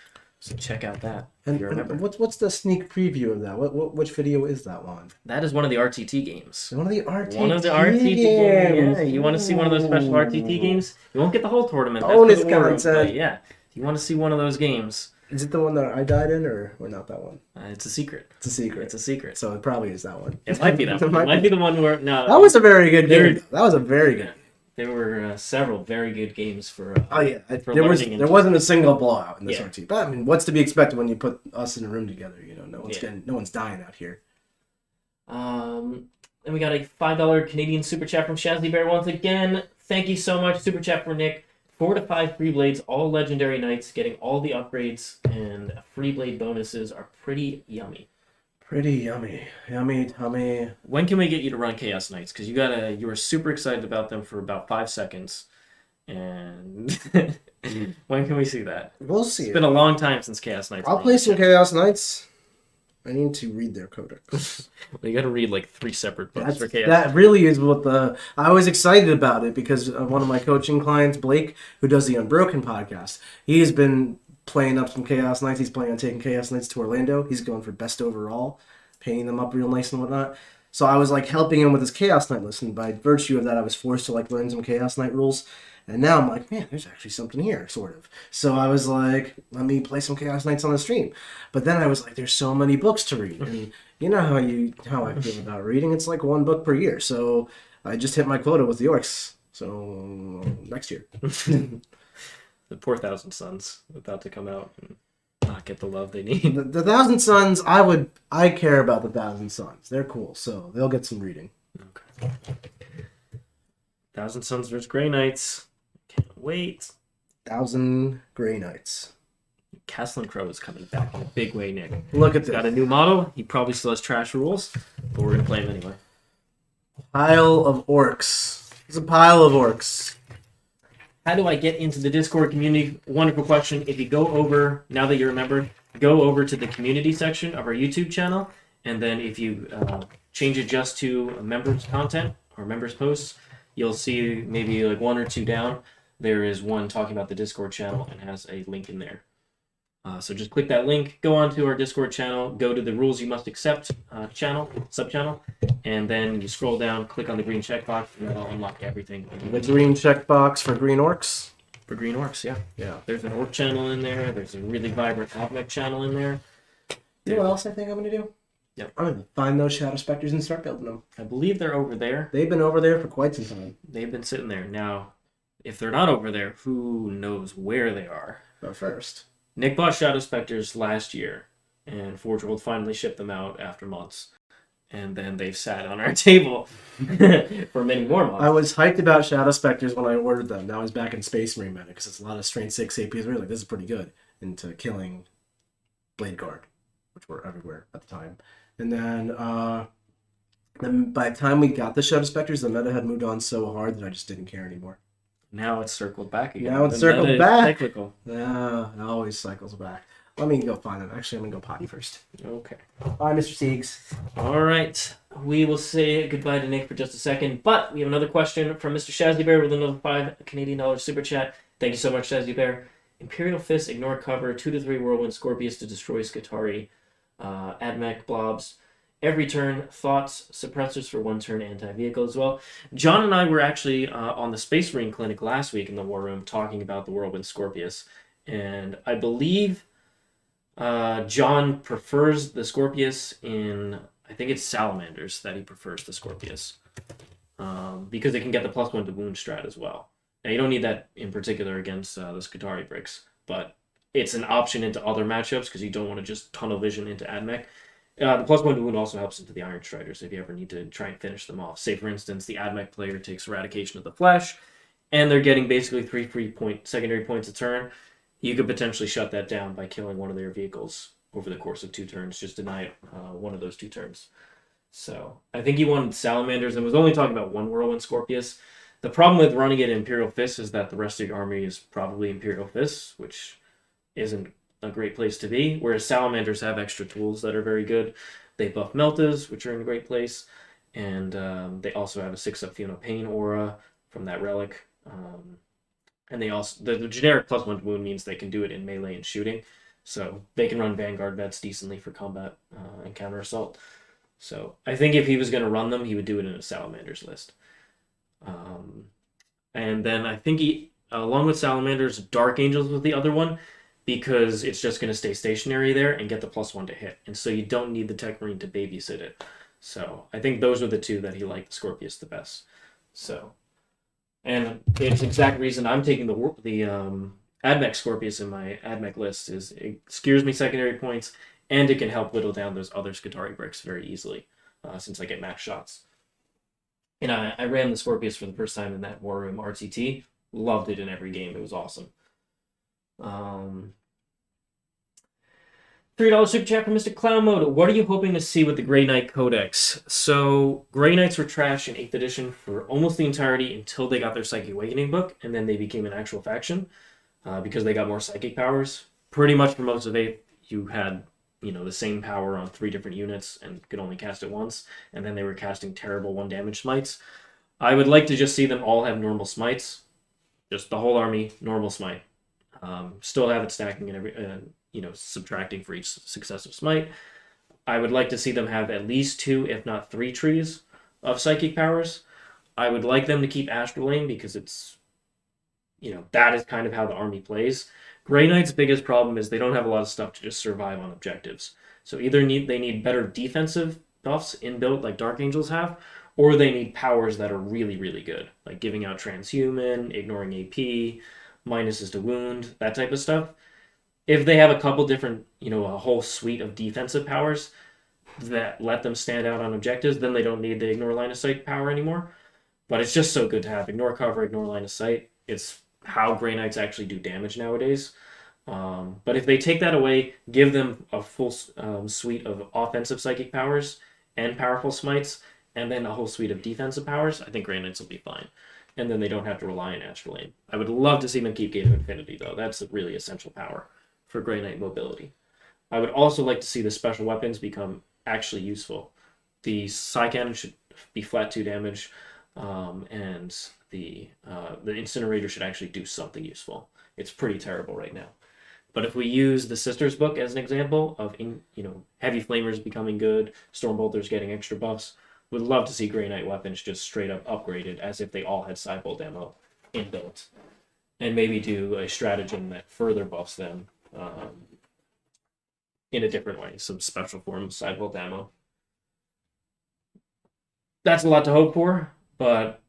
So check out that if you're a member. What's the sneak preview of that? Which video is that one? That is one of the RTT games. One of the RTT games. One of the RTT games. Yeah, you want to see one of those special RTT games? You won't get the whole tournament. Bonus content. Yeah, if you want to see one of those games. Is it the one that I died in, or not that one? It's a secret. It's a secret. It's a secret. So it probably is that one. It might be that one. It might be the one where... No, that was a very good game. That was a very good game. There were several very good games for. There wasn't a single blowout in this RT. But I mean, what's to be expected when you put us in a room together? You know, no one's dying out here. And we got a $5 Canadian super chat from Shazzy Bear once again. Thank you so much, super chat for Nick. 4 to 5 free blades, all legendary knights, getting all the upgrades and free blade bonuses are pretty yummy. Pretty yummy. Yummy tummy. When can we get you to run Chaos Knights? Because you were super excited about them for about 5 seconds. And when can we see that? We'll see. It's been a long time since Chaos Knights. I'll play some Chaos Knights. I need to read their codex. You got to read like 3 separate books for Chaos. That really is what I was excited about it because one of my coaching clients, Blake, who does the Unbroken podcast, he has been playing up some Chaos Knights. He's planning on taking Chaos Knights to Orlando. He's going for best overall, painting them up real nice and whatnot. So I was like helping him with his Chaos Knight list, and by virtue of that, I was forced to like learn some Chaos Knight rules. And now I'm like, man, there's actually something here, sort of. So I was like, let me play some Chaos Knights on the stream. But then I was like, there's so many books to read, and you know how I feel about reading. It's like 1 book per year. So I just hit my quota with the Orcs. So next year. The poor Thousand Sons about to come out and not get the love they need. The Thousand Sons, I care about the Thousand Sons. They're cool, so they'll get some reading. Okay. Thousand Sons vs. Grey Knights. Can't wait. 1,000 Grey Knights. Castle and Crow is coming back in a big way, Nick. Look at this. Got a new model. He probably still has trash rules, but we're gonna play him anyway. Pile of orcs. It's a pile of orcs. How do I get into the Discord community? Wonderful question. If you go over, now that you're a member, go over to the community section of our YouTube channel, and then if you change it just to members content or members posts, you'll see maybe like 1 or 2 down. There is one talking about the Discord channel and has a link in there. So just click that link, go on to our Discord channel, go to the Rules You Must Accept sub-channel, and then you scroll down, click on the green checkbox, and that'll unlock everything. The green checkbox for green orcs? For green orcs, yeah. Yeah. There's an orc channel in there, there's a really vibrant Avmech channel in there. You know what else I think I'm going to do? Yep. I'm going to find those Shadow Specters and start building them. I believe they're over there. They've been over there for quite some time. They've been sitting there. Now, if they're not over there, who knows where they are? But first... Nick bought Shadow Specters last year, and Forge World finally shipped them out after months. And then they've sat on our table for many more months. I was hyped about Shadow Specters when I ordered them. Now I was back in Space Marine meta because it's a lot of Strength 6 APs. We're like, this is pretty good. Into killing Blade Guard, which were everywhere at the time. And then by the time we got the Shadow Specters, the meta had moved on so hard that I just didn't care anymore. Now it's circled back again. Now it's circled back. Cyclical. Yeah, it always cycles back. Let me go find them. Actually, I'm going to go potty first. Okay. Bye, Mr. Siegs. All right. We will say goodbye to Nick for just a second, but we have another question from Mr. Shazzy Bear with another $5 Canadian super chat. Thank you so much, Shazzy Bear. Imperial Fist, ignore cover, 2 to 3 Whirlwind Scorpius to destroy Skitarii. Admech blobs. Every turn, thoughts, suppressors for 1 turn, anti-vehicle as well. John and I were actually on the Space Marine Clinic last week in the War Room talking about the Whirlwind Scorpius. And I believe John prefers the Scorpius in, I think it's Salamanders that he prefers the Scorpius. Because it can get the +1 to wound strat as well. Now, you don't need that in particular against the Skitarii bricks, but it's an option into other matchups because you don't want to just tunnel vision into Admech. The +1 to wound also helps into the Iron Striders if you ever need to try and finish them off. Say, for instance, the Admech player takes Eradication of the Flesh, and they're getting basically 3 free secondary points a turn. You could potentially shut that down by killing one of their vehicles over the course of 2 turns. Just deny it one of those 2 turns. So I think he wanted Salamanders and was only talking about 1 Whirlwind Scorpius. The problem with running it in Imperial Fists is that the rest of your army is probably Imperial Fists, which isn't a great place to be, whereas Salamanders have extra tools that are very good. They buff Meltas, which are in a great place, and they also have a 6-up Fiona Pain aura from that relic. And they also, the generic +1 to wound means they can do it in melee and shooting, so they can run Vanguard vets decently for combat and counter assault. So I think if he was going to run them, he would do it in a Salamanders list. And then I think he, along with Salamanders, Dark Angels was the other one, because it's just going to stay stationary there and get the +1 to hit. And so you don't need the Tech Marine to babysit it. So I think those were the 2 that he liked the Scorpius the best. So, and it's the exact reason I'm taking the Admech Scorpius in my Admech list is it skews me secondary points, and it can help whittle down those other Skitarii bricks very easily, since I get max shots. And I ran the Scorpius for the first time in that War Room RTT. Loved it in every game. It was awesome. $3 super chat from Mr. Clown Mode. What are you hoping to see with the Grey Knight Codex? So, Grey Knights were trash in 8th edition for almost the entirety until they got their Psychic Awakening book, and then they became an actual faction because they got more psychic powers. Pretty much for most of 8th, you had the same power on 3 different units and could only cast it once, and then they were casting terrible 1 damage smites. I would like to just see them all have normal smites. Just the whole army, normal smite. Still have it stacking and every, subtracting for each successive smite. I would like to see them have at least 2, if not 3 trees of psychic powers. I would like them to keep Astral Aim because it's, that is kind of how the army plays. Grey Knight's biggest problem is they don't have a lot of stuff to just survive on objectives. So either they need better defensive buffs inbuilt like Dark Angels have, or they need powers that are really, really good, like giving out Transhuman, ignoring AP, minuses to wound, that type of stuff. If they have a couple different, a whole suite of defensive powers that let them stand out on objectives, then they don't need the ignore line of sight power anymore. But it's just so good to have ignore cover, ignore line of sight. It's how Grey Knights actually do damage nowadays. But if they take that away, give them a full suite of offensive psychic powers and powerful smites, and then a whole suite of defensive powers, I think Grey Knights will be fine. And then they don't have to rely on Astral Aim. I would love to see them keep Gate of Infinity, though. That's a really essential power for Grey Knight mobility. I would also like to see the special weapons become actually useful. The Psy Cannon should be flat 2 damage, and the Incinerator should actually do something useful. It's pretty terrible right now. But if we use the Sisters book as an example of Heavy Flamers becoming good, Stormbolters getting extra buffs, would love to see Grey Knight weapons just straight up upgraded as if they all had Cybolt ammo inbuilt. And maybe do a stratagem that further buffs them in a different way. Some special form of Cybolt ammo. That's a lot to hope for, but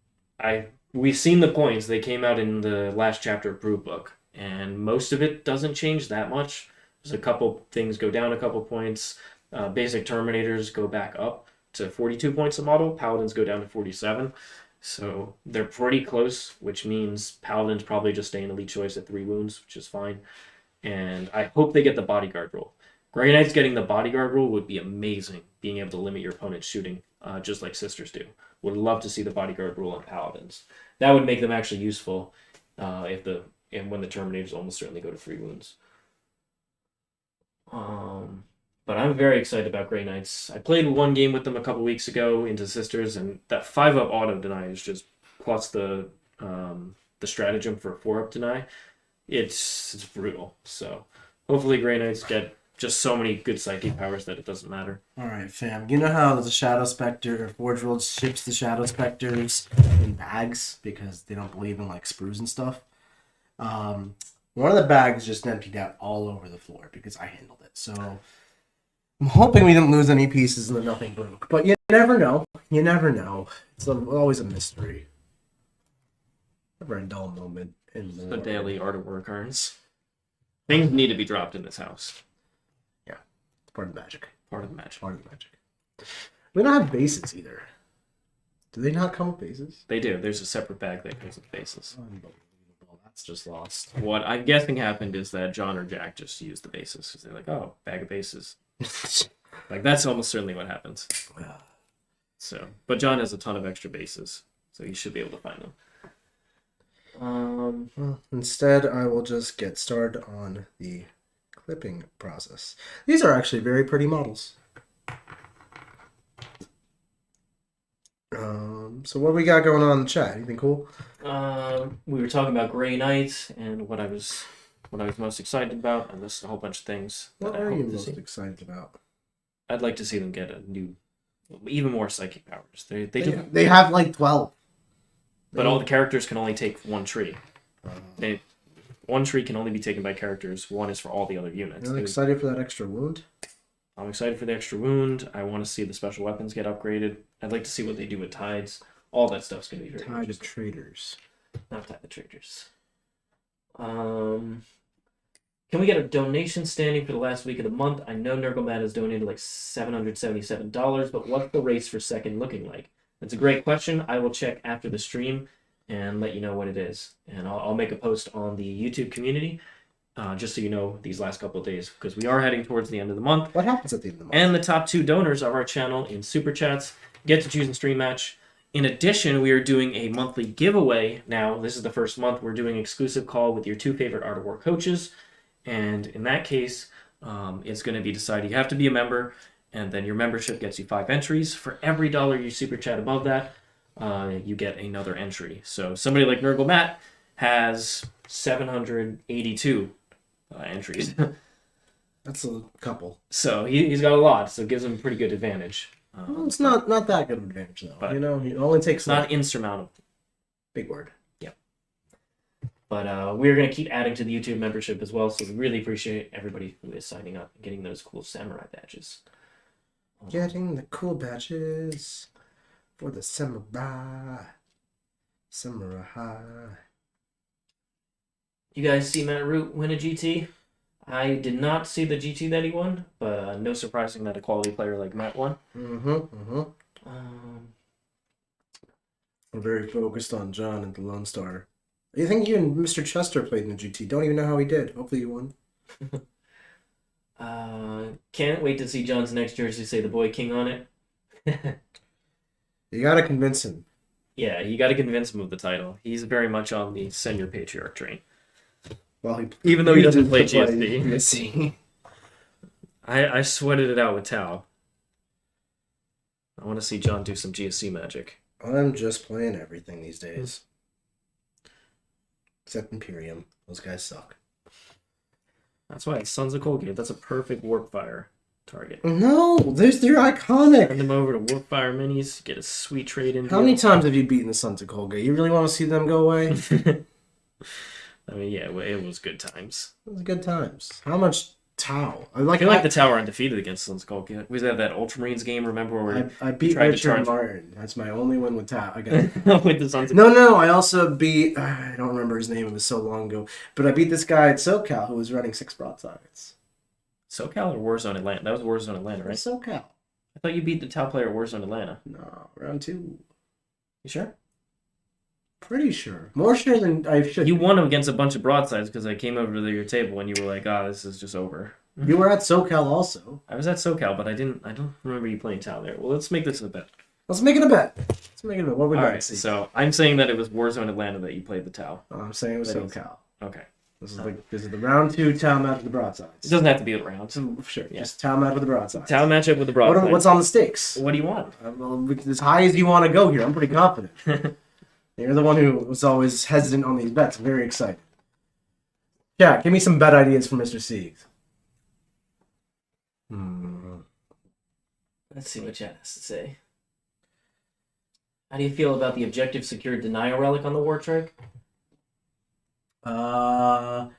we've seen the points. They came out in the last chapter of Brew Book, and most of it doesn't change that much. There's a couple things go down a couple points. Basic Terminators go back up to 42 points a model. Paladins go down to 47. So they're pretty close, which means Paladins probably just stay in elite choice at 3 wounds, which is fine. And I hope they get the bodyguard rule. Grey Knights getting the bodyguard rule would be amazing, being able to limit your opponent's shooting, just like Sisters do. Would love to see the bodyguard rule on Paladins. That would make them actually useful when the Terminators almost certainly go to 3 wounds. But I'm very excited about Grey Knights. I played 1 game with them a couple weeks ago into Sisters, and that 5-up auto deny is just plus the the stratagem for 4-up deny, it's brutal. So hopefully Grey Knights get just so many good psychic powers that it doesn't matter. Alright, fam. You know how the Shadow Spectre, or Forge World ships the Shadow Specters in bags because they don't believe in, like, sprues and stuff? One of the bags just emptied out all over the floor because I handled it. So I'm hoping we didn't lose any pieces and that nothing broke. But you never know. You never know. It's always a mystery. Never a dull moment in The daily art of war cards. Things need to be dropped in this house. Part of the magic. Part of the magic. Part of the magic. We don't have bases either. Do they not come with bases? They do. There's a separate bag that comes with bases. Unbelievable. That's just lost. What I'm guessing happened is that John or Jack just used the bases because they're like, oh, bag of bases. Like, that's almost certainly what happens. So, but John has a ton of extra bases, so you should be able to find them. Well, instead, I will just get started on the clipping process. These are actually very pretty models. So what we got going on in the chat? Anything cool? We were talking about Grey Knights and what I was most excited about, and this a whole bunch of things. What that I are hope you to most see. excited about? I'd like to see them get a new, even more psychic powers. They have like 12. but all the characters can only take one tree. One tree can only be taken by characters. One is for all the other units. I'm excited for that extra wound. I'm excited for the extra wound. I want to see the special weapons get upgraded. I'd like to see what they do with tides. All that stuff's going to be very Tide of interesting. Traders. Not Tide of Traders. Can we get a donation standing for the last week of the month? I know Nurglemat has donated like $777, but what's the race for second looking like? That's a great question. I will check after the stream and let you know what it is. And I'll make a post on the YouTube community, just so you know these last couple of days, because we are heading towards the end of the month. What happens at the end of the month? And the top 2 donors of our channel in Super Chats get to choose and stream match. In addition, we are doing a monthly giveaway now. This is the first month. We're doing an exclusive call with your 2 favorite Art of War coaches. And in that case, it's going to be decided you have to be a member, and then your membership gets you 5 entries. For every dollar you Super Chat above that, you get another entry. So somebody like Nurglemat has 782 entries. That's a couple. So he's got a lot, so it gives him a pretty good advantage. Well, it's not that good of an advantage, though. But you know, it only takes It's not insurmountable. big word. Yep. But we're going to keep adding to the YouTube membership as well, so we really appreciate everybody who is signing up and getting those cool samurai badges. Getting the cool badges for the samurai. Samurai. You guys see Matt Root win a GT? I did not see the GT that he won, but no surprising that a quality player like Matt won. I'm very focused on John and the Lone Star. You think you and Mr. Chester played in the GT? Don't even know how he did. Hopefully you won. Can't wait to see John's next jersey say the Boy King on it. You gotta convince him. Yeah, you got to convince him of the title. He's very much on the send your patriarch train. Well, Even though he doesn't play GSP. GSP. I sweated it out with Tau. I want to see John do some GSC magic. I'm just playing everything these days. Except Imperium. Those guys suck. That's why it's Sons of Colgate. That's a perfect warp fire target. No, they're iconic. Send them over to warp fire minis. Get a sweet trade in. How many times have you beaten the Sons of Colgate? You really want to see them go away? I mean, yeah, it was good times. It was good times. How much Tau? I feel like the Tower undefeated against Sons of Colgate. We had that Ultramarines game, remember? Where I beat tried to Richard charge- Martin. That's my only win with Tau. I got with the Sons of No, I also beat, I don't remember his name, it was so long ago, but I beat this guy at SoCal who was running 6 broadsides. SoCal or Warzone Atlanta? That was Warzone Atlanta, right? SoCal. I thought you beat the Tau player at Warzone Atlanta. No, round 2. You sure? Pretty sure. More sure than I should. You won him against a bunch of broadsides because I came over to your table and you were like, this is just over. You were at SoCal also. I was at SoCal, but I don't remember you playing Tau there. Well, let's make this a bet. Let's make it a bet. What would All you right, see? so I'm saying that it was Warzone Atlanta that you played the Tau. I'm saying it was That is- SoCal. Okay. This is the round 2 Tau match with the broadsides. It doesn't have to be a round. Sure, Yeah. just Tau match with the broadsides. Tau matchup with the broadsides. What's on the stakes? What do you want? Well, as high as you want to go here, I'm pretty confident. You're the one who was always hesitant on these bets. I'm very excited. Yeah, give me some bet ideas for Mr. Siegs. Let's see what Chad has to say. How do you feel about the objective secured denial relic on the War Trike? The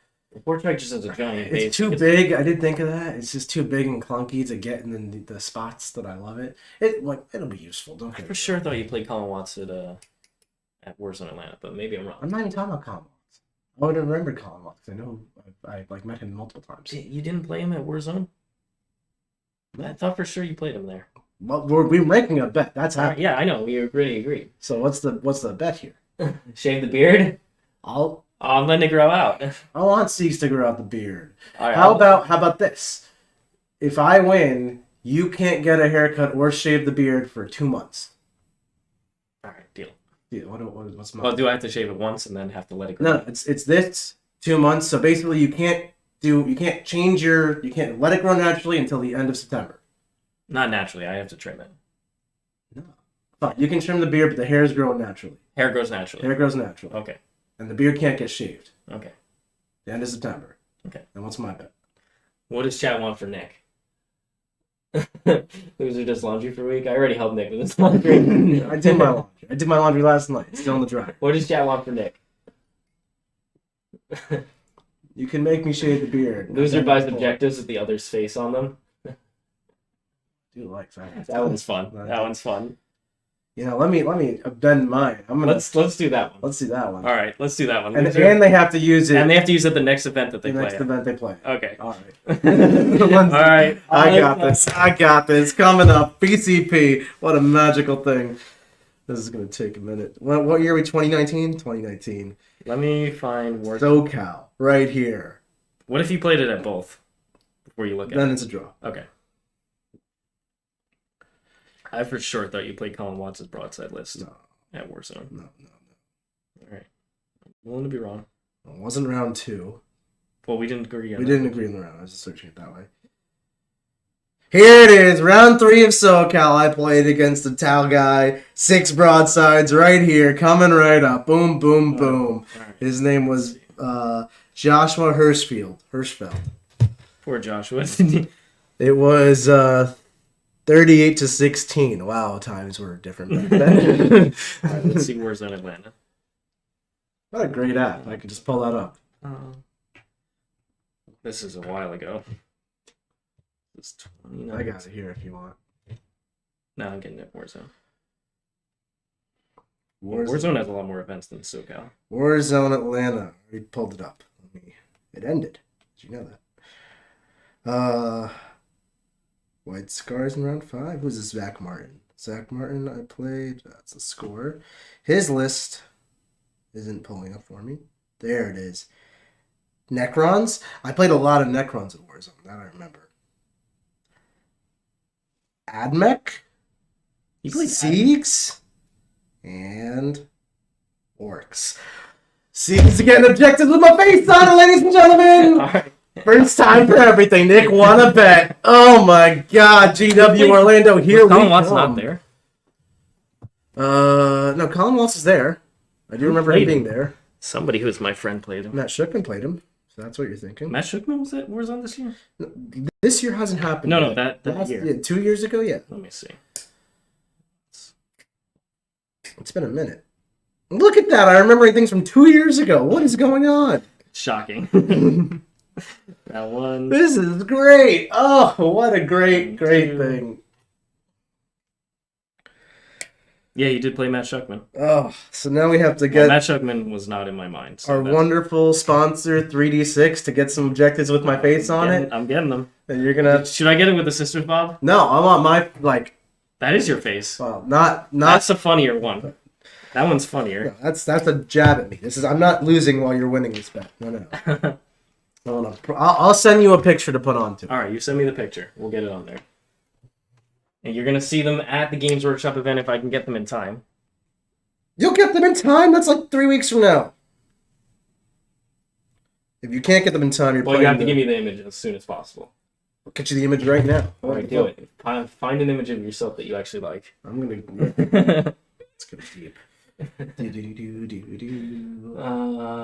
War Trike just has a giant base. It's too big. I did think of that. It's just too big and clunky to get in the spots that I love it. It'll be useful. Don't get I for sure thought you played Colin Watts at Warzone Atlanta, but maybe I'm wrong. I'm not even talking about Colin Watts. I would have remembered Colin Watts. I know I met him multiple times. You didn't play him at Warzone? I thought for sure you played him there. Well, we're making a bet. That's how. Yeah, I know. We already agreed. So what's the bet here? Shave the beard? I'm letting it grow out. I want Siegs to grow out the beard. Right, how about this? If I win, you can't get a haircut or shave the beard for 2 months. All right, deal. Yeah, what's my? Well, do I have to shave it once and then have to let it grow? No, it's this 2 months. So basically, you can't let it grow naturally until the end of September. Not naturally. I have to trim it. No, fine. You can trim the beard, but the hair is growing naturally. Hair grows naturally. Hair grows naturally. Okay. And the beard can't get shaved. Okay. The end of September. Okay. And what's my bet? What does Chat want for Nick? Loser does laundry for a week. I already helped Nick with his laundry. I did my laundry. I did my laundry last night. It's still in the dryer. What does Chat want for Nick? You can make me shave the beard. Loser buys objectives with the other's face on them. I do like that. That one's fun. That one's fun. You know, let me bend mine. Let's do that one. Let's do that one. All right, let's do that one. And they have to use it. And they have to use it at the next event that they play. Next event they play. Okay. All right. All right. I got this. I got this. Coming up, BCP. What a magical thing. This is gonna take a minute. What year are we? 2019. 2019. Let me find SoCal right here. What if you played it at both before you look at it? Then it's a draw. Okay. I for sure thought you played Colin Watts' broadside list at Warzone. No. All right. I'm willing to be wrong. It wasn't round 2. Well, we didn't agree on We didn't agree on the round. I was just searching it that way. Here it is. Round 3 of SoCal. I played against the Tal guy. 6 broadsides right here. Coming right up. Boom, boom, boom. Right. His name was Joshua Hirschfeld. Poor Joshua. It was 38-16. Wow, times were different back then. All right, let's see Warzone Atlanta. What a great app. I could just pull that up. This is a while ago. It's 29. I got it here if you want. No, I'm getting it. Warzone. Warzone has a lot more events than SoCal. Warzone Atlanta. We pulled it up. It ended. Did you know that? White Scars in round 5. Who's this? Zach Martin. Zach Martin, I played. That's a score. His list isn't pulling up for me. There it is. Necrons. I played a lot of Necrons at Warzone. That I remember. Admech. You played Siegs. And Orcs. Siegs getting objectives with my face on it, ladies and gentlemen. All right. First time for everything. Nick won a bet. Oh my God, GW Orlando, here we Colin Watts come. not there. No, Colin Watts is there. I do remember him being there. Somebody who was my friend played him. Matt Shookman played him, so that's what you're thinking. Matt Shookman was at Warzone this year? This year hasn't happened. No, yet. that year. Yeah, 2 years ago, yeah. Let me see. It's been a minute. Look at that! I remember things from 2 years ago. What is going on? Shocking. That one. This is great. Oh, what a great thing. Yeah, you did play Matt Shuckman. Oh, so now we have to Well, get Matt Shuckman was not in my mind. So our wonderful sponsor 3D6 to get some objectives with my face on it. I'm getting them. And you're gonna. Should I get it with the Sisters Bob? No, I want my That is your face. Well, not. That's a funnier one. That one's funnier. No, that's a jab at me. I'm not losing while you're winning this bet. No. I'll send you a picture to put on to. All right, you send me the picture. We'll get it on there. And you're gonna see them at the Games Workshop event if I can get them in time. You'll get them in time. That's like 3 weeks from now. If you can't get them in time, you're. Well, you have to give me the image as soon as possible. I'll get you the image right now. All right, do it. Find an image of yourself that you actually like. I'm gonna. Let's go deep. I'm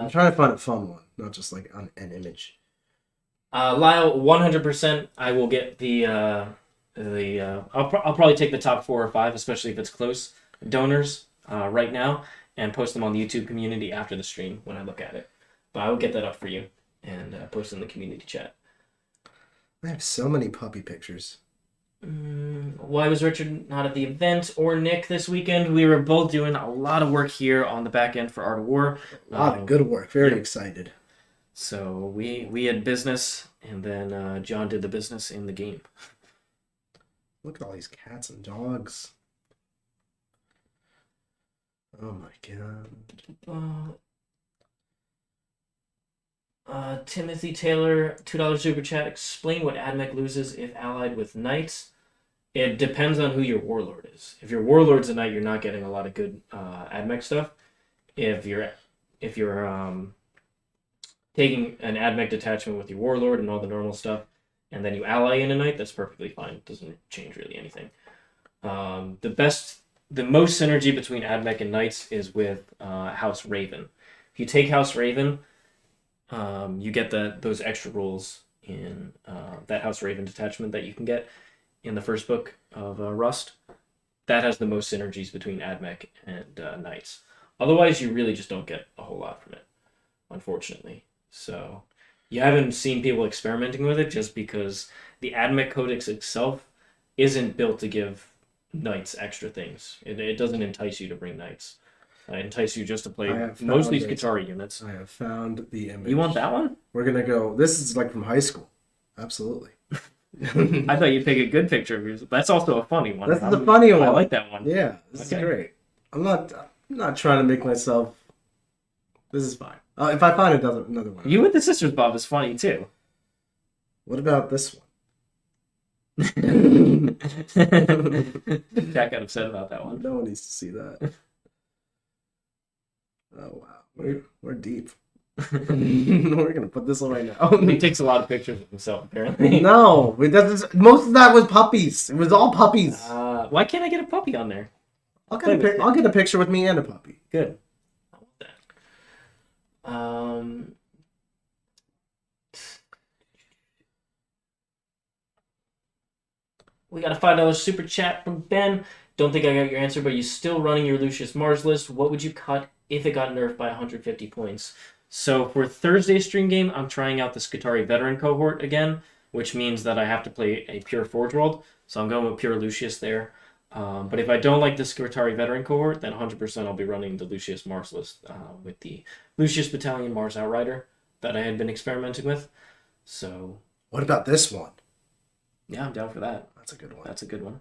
trying to find a fun one, not just like an image. Lyle, 100%. I will get the. I'll probably take the top 4 or 5, especially if it's close donors right now, and post them on the YouTube community after the stream when I look at it. But I will get that up for you and post in the community chat. I have so many puppy pictures. Why was Richard not at the event or Nick this weekend? We were both doing a lot of work here on the back end for Art of War. A lot of good work. Very excited. So we had business, and then John did the business in the game. Look at all these cats and dogs. Oh my god. Timothy Taylor, $2 super chat. Explain what AdMech loses if allied with knights. It depends on who your warlord is. If your warlord's a knight, you're not getting a lot of good AdMech stuff. If you're taking an AdMech detachment with your warlord and all the normal stuff, and then you ally in a knight, that's perfectly fine. It doesn't change really anything. The most synergy between AdMech and knights is with House Raven. If you take House Raven, you get those extra rules in that House Raven detachment that you can get in the first book of Rust. That has the most synergies between AdMech and Knights. Otherwise, you really just don't get a whole lot from it, unfortunately. So you haven't seen people experimenting with it just because the AdMech Codex itself isn't built to give Knights extra things. It doesn't entice you to bring Knights. Entice you just to play mostly Skitarii units. I have found the image. You want that one? We're gonna go. This is like from high school. Absolutely. I thought you'd pick a good picture of yours. That's also a funny one. That's the funny one. I like that one. Yeah, this is great. I'm not trying to make myself. This is fine. If I find another one. You with the Sisters Bob is funny too. What about this one? Jack got upset about that one. No one needs to see that. Oh wow, we're deep. We're gonna put this one right now. He takes a lot of pictures of himself, apparently. No, most of that was puppies. It was all puppies. Why can't I get a puppy on there? I'll get a picture with me and a puppy. Good. I want that. We got a $5 super chat from Ben. Don't think I got your answer, but you're still running your Lucius Mars list. What would you cut if it got nerfed by 150 points? So for Thursday's stream game, I'm trying out the Skitarii veteran cohort again, which means that I have to play a pure Forge World. So I'm going with pure Lucius there. But if I don't like the Skitarii veteran cohort, then 100% I'll be running the Lucius Mars list with the Lucius Battalion Mars Outrider that I had been experimenting with. So what about this one? Yeah, I'm down for that. That's a good one. That's a good one.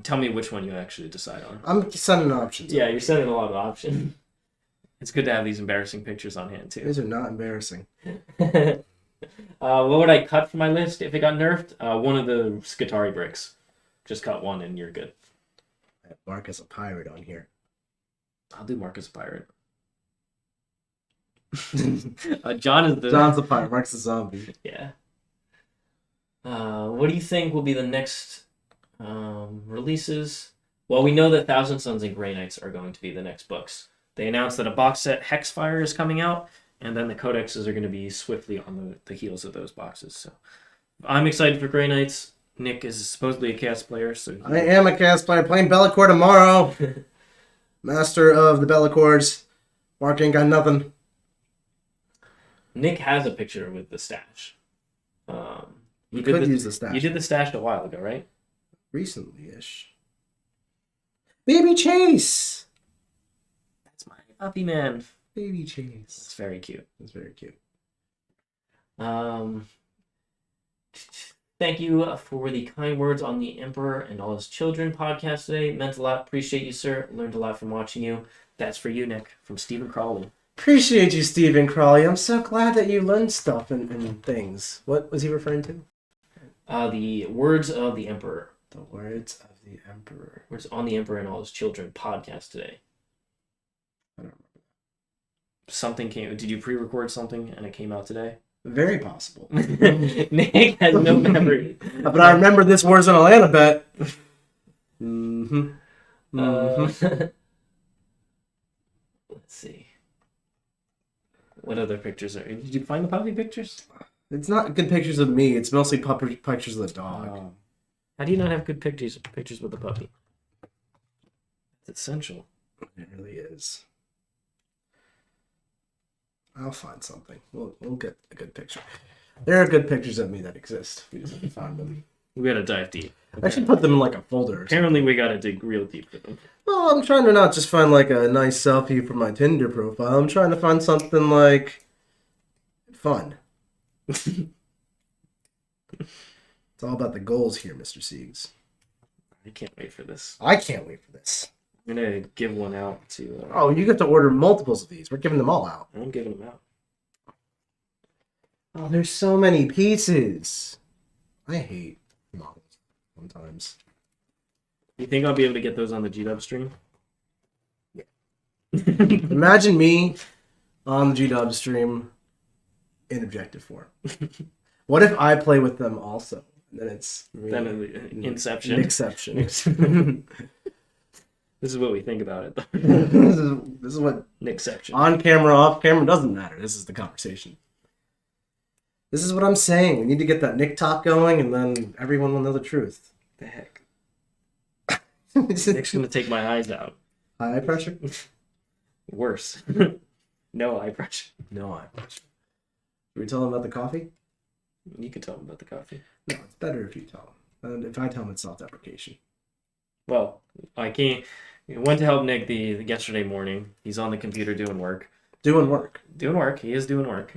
Tell me which one you actually decide on. I'm sending options. Yeah, you're sending a lot of options. It's good to have these embarrassing pictures on hand, too. These are not embarrassing. What would I cut from my list if it got nerfed? One of the Skitarii bricks. Just cut one and you're good. I have Mark as a pirate on here. I'll do Mark as a pirate. John's the pirate. Mark's the zombie. Yeah. What do you think will be the next releases? Well, we know that Thousand Sons and Grey Knights are going to be the next books. They announced that a box set Hexfire is coming out, and then the codexes are going to be swiftly on the heels of those boxes. So I'm excited for Grey Knights. Nick is supposedly a cast player, so I am a cast player playing Bellacore tomorrow. Master of the Bellacours. Mark ain't got nothing. Nick has a picture with the stash. You could use the stash. You did the stash a while ago, right? Recently-ish. Baby Chase! That's my puppy man. Baby Chase. It's very cute. It's very cute. Thank you for the kind words on the Emperor and all his children podcast today. Meant a lot. Appreciate you, sir. Learned a lot from watching you. That's for you, Nick, from Stephen Crawley. Appreciate you, Stephen Crawley. I'm so glad that you learned stuff and things. What was he referring to? The words of the Emperor. The words of the Emperor. Words on the Emperor and all his children podcast today. I don't remember. Something came. Did you pre-record something and it came out today? Very possible. Nick has no memory. But I remember this Warzone Atlanta bet. Mm-hmm. Mhm. Let's see. What other pictures are? Did you find the puppy pictures? It's not good pictures of me. It's mostly pictures of the dog. Oh. How do you not have good pictures with the puppy? It's essential. It really is. I'll find something. We'll get a good picture. There are good pictures of me that exist. We just have to find them. We gotta dive deep. I should put them in like a folder. Apparently, we gotta dig real deep for them. Well, I'm trying to not just find like a nice selfie for my Tinder profile. I'm trying to find something like fun. It's all about the goals here, Mr. Siegs. I can't wait for this. I can't wait for this. I'm gonna give one out to. Oh, you get to order multiples of these. We're giving them all out. I'm giving them out. Oh, there's so many pieces. I hate models sometimes. You think I'll be able to get those on the GW stream? Yeah. Imagine me on the GW stream in objective form. What if I play with them also? Then it's Inception. Exception. This is what we think about it. This is what Nickception. on camera, off camera doesn't matter. This is the conversation. This is what I'm saying. We need to get that Nick talk going, and then everyone will know the truth. The heck? Nick's gonna take my eyes out. High pressure? Worse. No eye pressure. No eye pressure. Should we tell him about the coffee? You can tell him about the coffee. No, it's better if you tell him. And if I tell him, it's self-deprecation. Well, I can't. I went to help Nick the yesterday morning. He's on the computer doing work. Doing work. Doing work. He is doing work.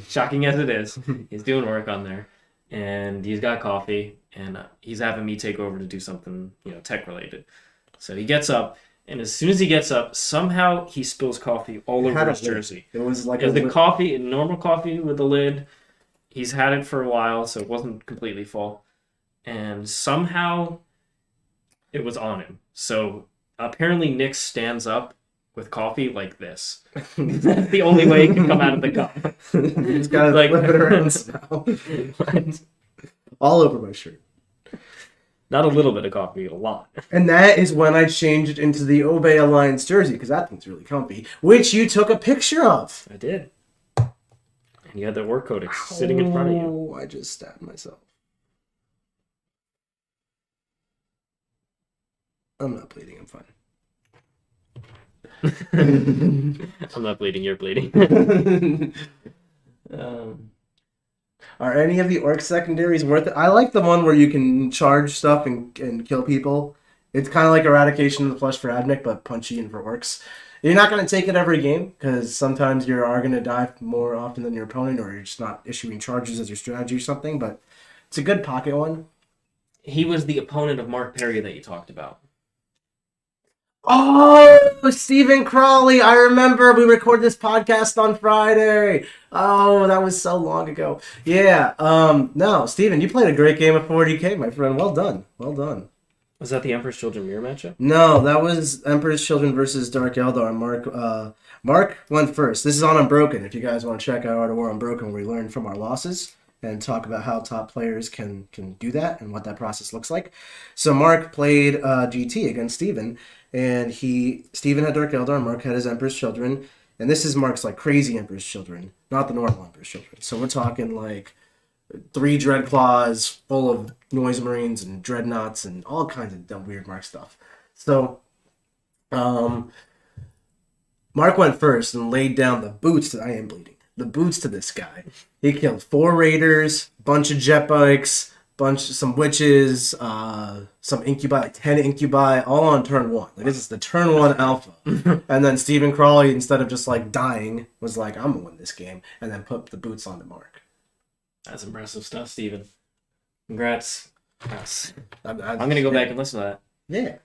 Shocking as it is, he's doing work on there, and he's got coffee, and he's having me take over to do something, tech related. So he gets up, and as soon as he gets up, somehow he spills coffee all over his jersey. It was like the coffee, normal coffee with the lid. He's had it for a while, so it wasn't completely full, and somehow it was on him. So apparently Nick stands up with coffee like this. That's the only way it can come out of the cup. He's got to flip it around somehow. All over my shirt. Not a little bit of coffee, a lot. And that is when I changed it into the Obey Alliance jersey, because that thing's really comfy, which you took a picture of. I did. And you had the work codex sitting in front of you. Oh, I just stabbed myself. I'm not bleeding, I'm fine. I'm not bleeding, you're bleeding. Are any of the orc secondaries worth it? I like the one where you can charge stuff and kill people. It's kind of like Eradication of the Flesh for Admech, but punchy and for orcs. You're not going to take it every game, because sometimes you are going to die more often than your opponent, or you're just not issuing charges as your strategy or something, but it's a good pocket one. He was the opponent of Mark Perry that you talked about. Oh, Stephen Crawley. I remember we recorded this podcast on Friday. Oh, that was so long ago. Yeah. No, Stephen, you played a great game of 40K, my friend. Well done. Well done. Was that the Emperor's Children mirror matchup? No, that was Emperor's Children versus Dark Eldar. Mark went first. This is on Unbroken. If you guys want to check out Art of War Unbroken, where we learn from our losses and talk about how top players can do that and what that process looks like. So Mark played GT against Stephen, and Stephen had Dark Eldar, Mark had his Emperor's Children, and this is Mark's like crazy Emperor's Children, not the normal Emperor's Children. So we're talking like 3 Dreadclaws full of Noise Marines and Dreadnoughts and all kinds of dumb weird Mark stuff. So Mark went first and laid down the boots I am bleeding. The boots to this guy. He killed 4 raiders, bunch of jet bikes, some witches, some incubi, like 10 incubi, all on turn 1. Like this is the turn 1 alpha. And then Stephen Crawley, instead of just like dying, was like, I'm gonna win this game, and then put the boots on the Mark. That's impressive stuff, Stephen. Congrats. Yes. I'm I'm gonna go back and listen to that. Yeah.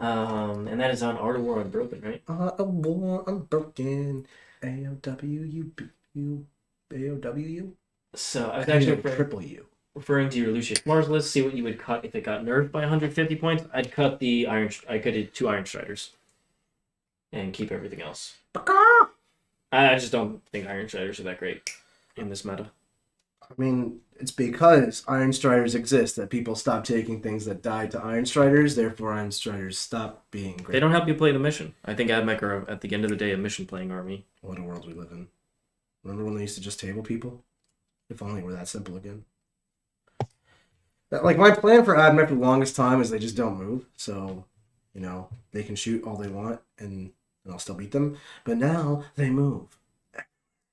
And that is on Art of War Unbroken, right? Art of War Unbroken. AOWU? So I was actually triple U. referring to your Lucius Mars list. See what you would cut if it got nerfed by 150 points. I'd cut the Iron. I could do 2 Iron Striders, and keep everything else. I just don't think Iron Striders are that great in this meta. I mean, it's because Iron Striders exist that people stop taking things that die to Iron Striders. Therefore, Iron Striders stop being great. They don't help you play the mission. I think Admech are, at the end of the day, a mission-playing army. What a world we live in. Remember when they used to just table people? If only it were that simple again. Like, my plan for Admech for the longest time is they just don't move. So, you know, they can shoot all they want and I'll still beat them. But now they move.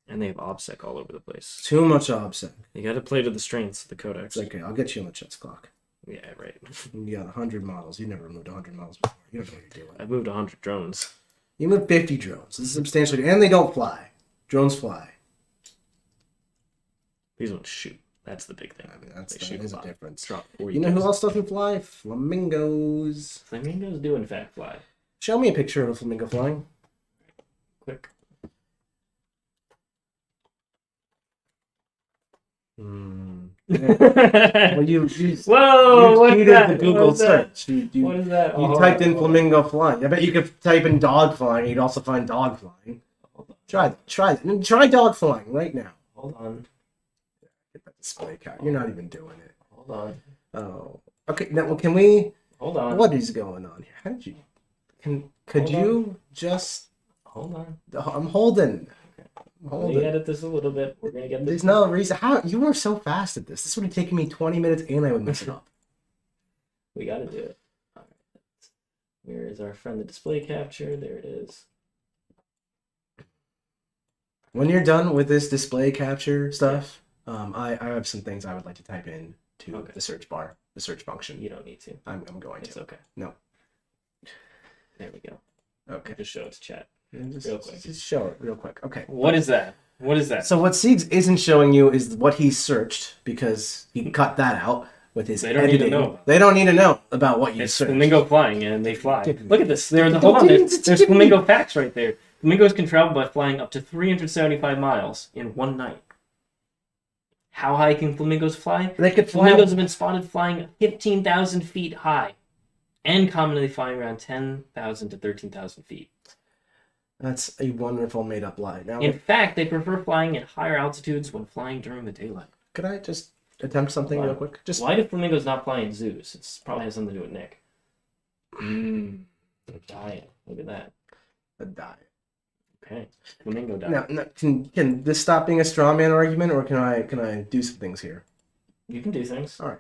And they have OBSEC all over the place. Too much OBSEC. You got to play to the strengths of the codex. It's okay, I'll get you on the chess clock. Yeah, right. You got 100 models. You never moved 100 models before. You don't know what you're doing. I've moved 100 drones. You moved 50 drones. This is substantially... And they don't fly. Drones fly. These ones shoot. That's the big thing. I mean, that shoot is a a lot. difference. Drop You know who else doesn't fly? Flamingos. Flamingos do in fact fly. Show me a picture of a flamingo flying. Quick. Well, you Whoa! What's cheated that? the Google What's that? search. You What is that? typed in flamingo flying. I bet you could type in dog flying. You'd also find dog flying. Try dog flying right now. Hold on. Get that display cap. You're not even doing it. Hold on. Oh. Okay. Now, can we? Hold on. What is going on here? How did you? Could you just? Hold on. I'm holding. Let me edit this a little bit. We're gonna get this. There's no reason. How you were so fast at this? This would have taken me 20 minutes, and I would mess it up. We gotta do it. All right. Where is our friend the display capture? There it is. When you're done with this display capture stuff, I have some things I would like to type in to the search bar, the search function. You don't need to. I'm going to. It's okay. No. There we go. Okay. Just show it to chat. Real quick. Just show it real quick. Okay. What is that? What is that? So what Siegs isn't showing you is what he searched because he cut that out with his They don't need to editing. know. They don't need to know about what you It's searched. flamingo flying, and they fly. Look at this. Hold on. There's flamingo facts right there. Flamingos can travel by flying up to 375 miles in one night. How high can flamingos fly? They could fly. Flamingos have been spotted flying 15,000 feet high, and commonly flying around 10,000 to 13,000 feet. That's a wonderful made-up lie. Now, In fact, they prefer flying at higher altitudes when flying during the daylight. could I just attempt something real quick? Just Why do flamingos not fly in zoos? It probably has something to do with Nick. They're dying. Look at that. a diet. Okay, flamingo diet. Now, can this stop being a straw man argument, or can I do some things here? You can do things. All right,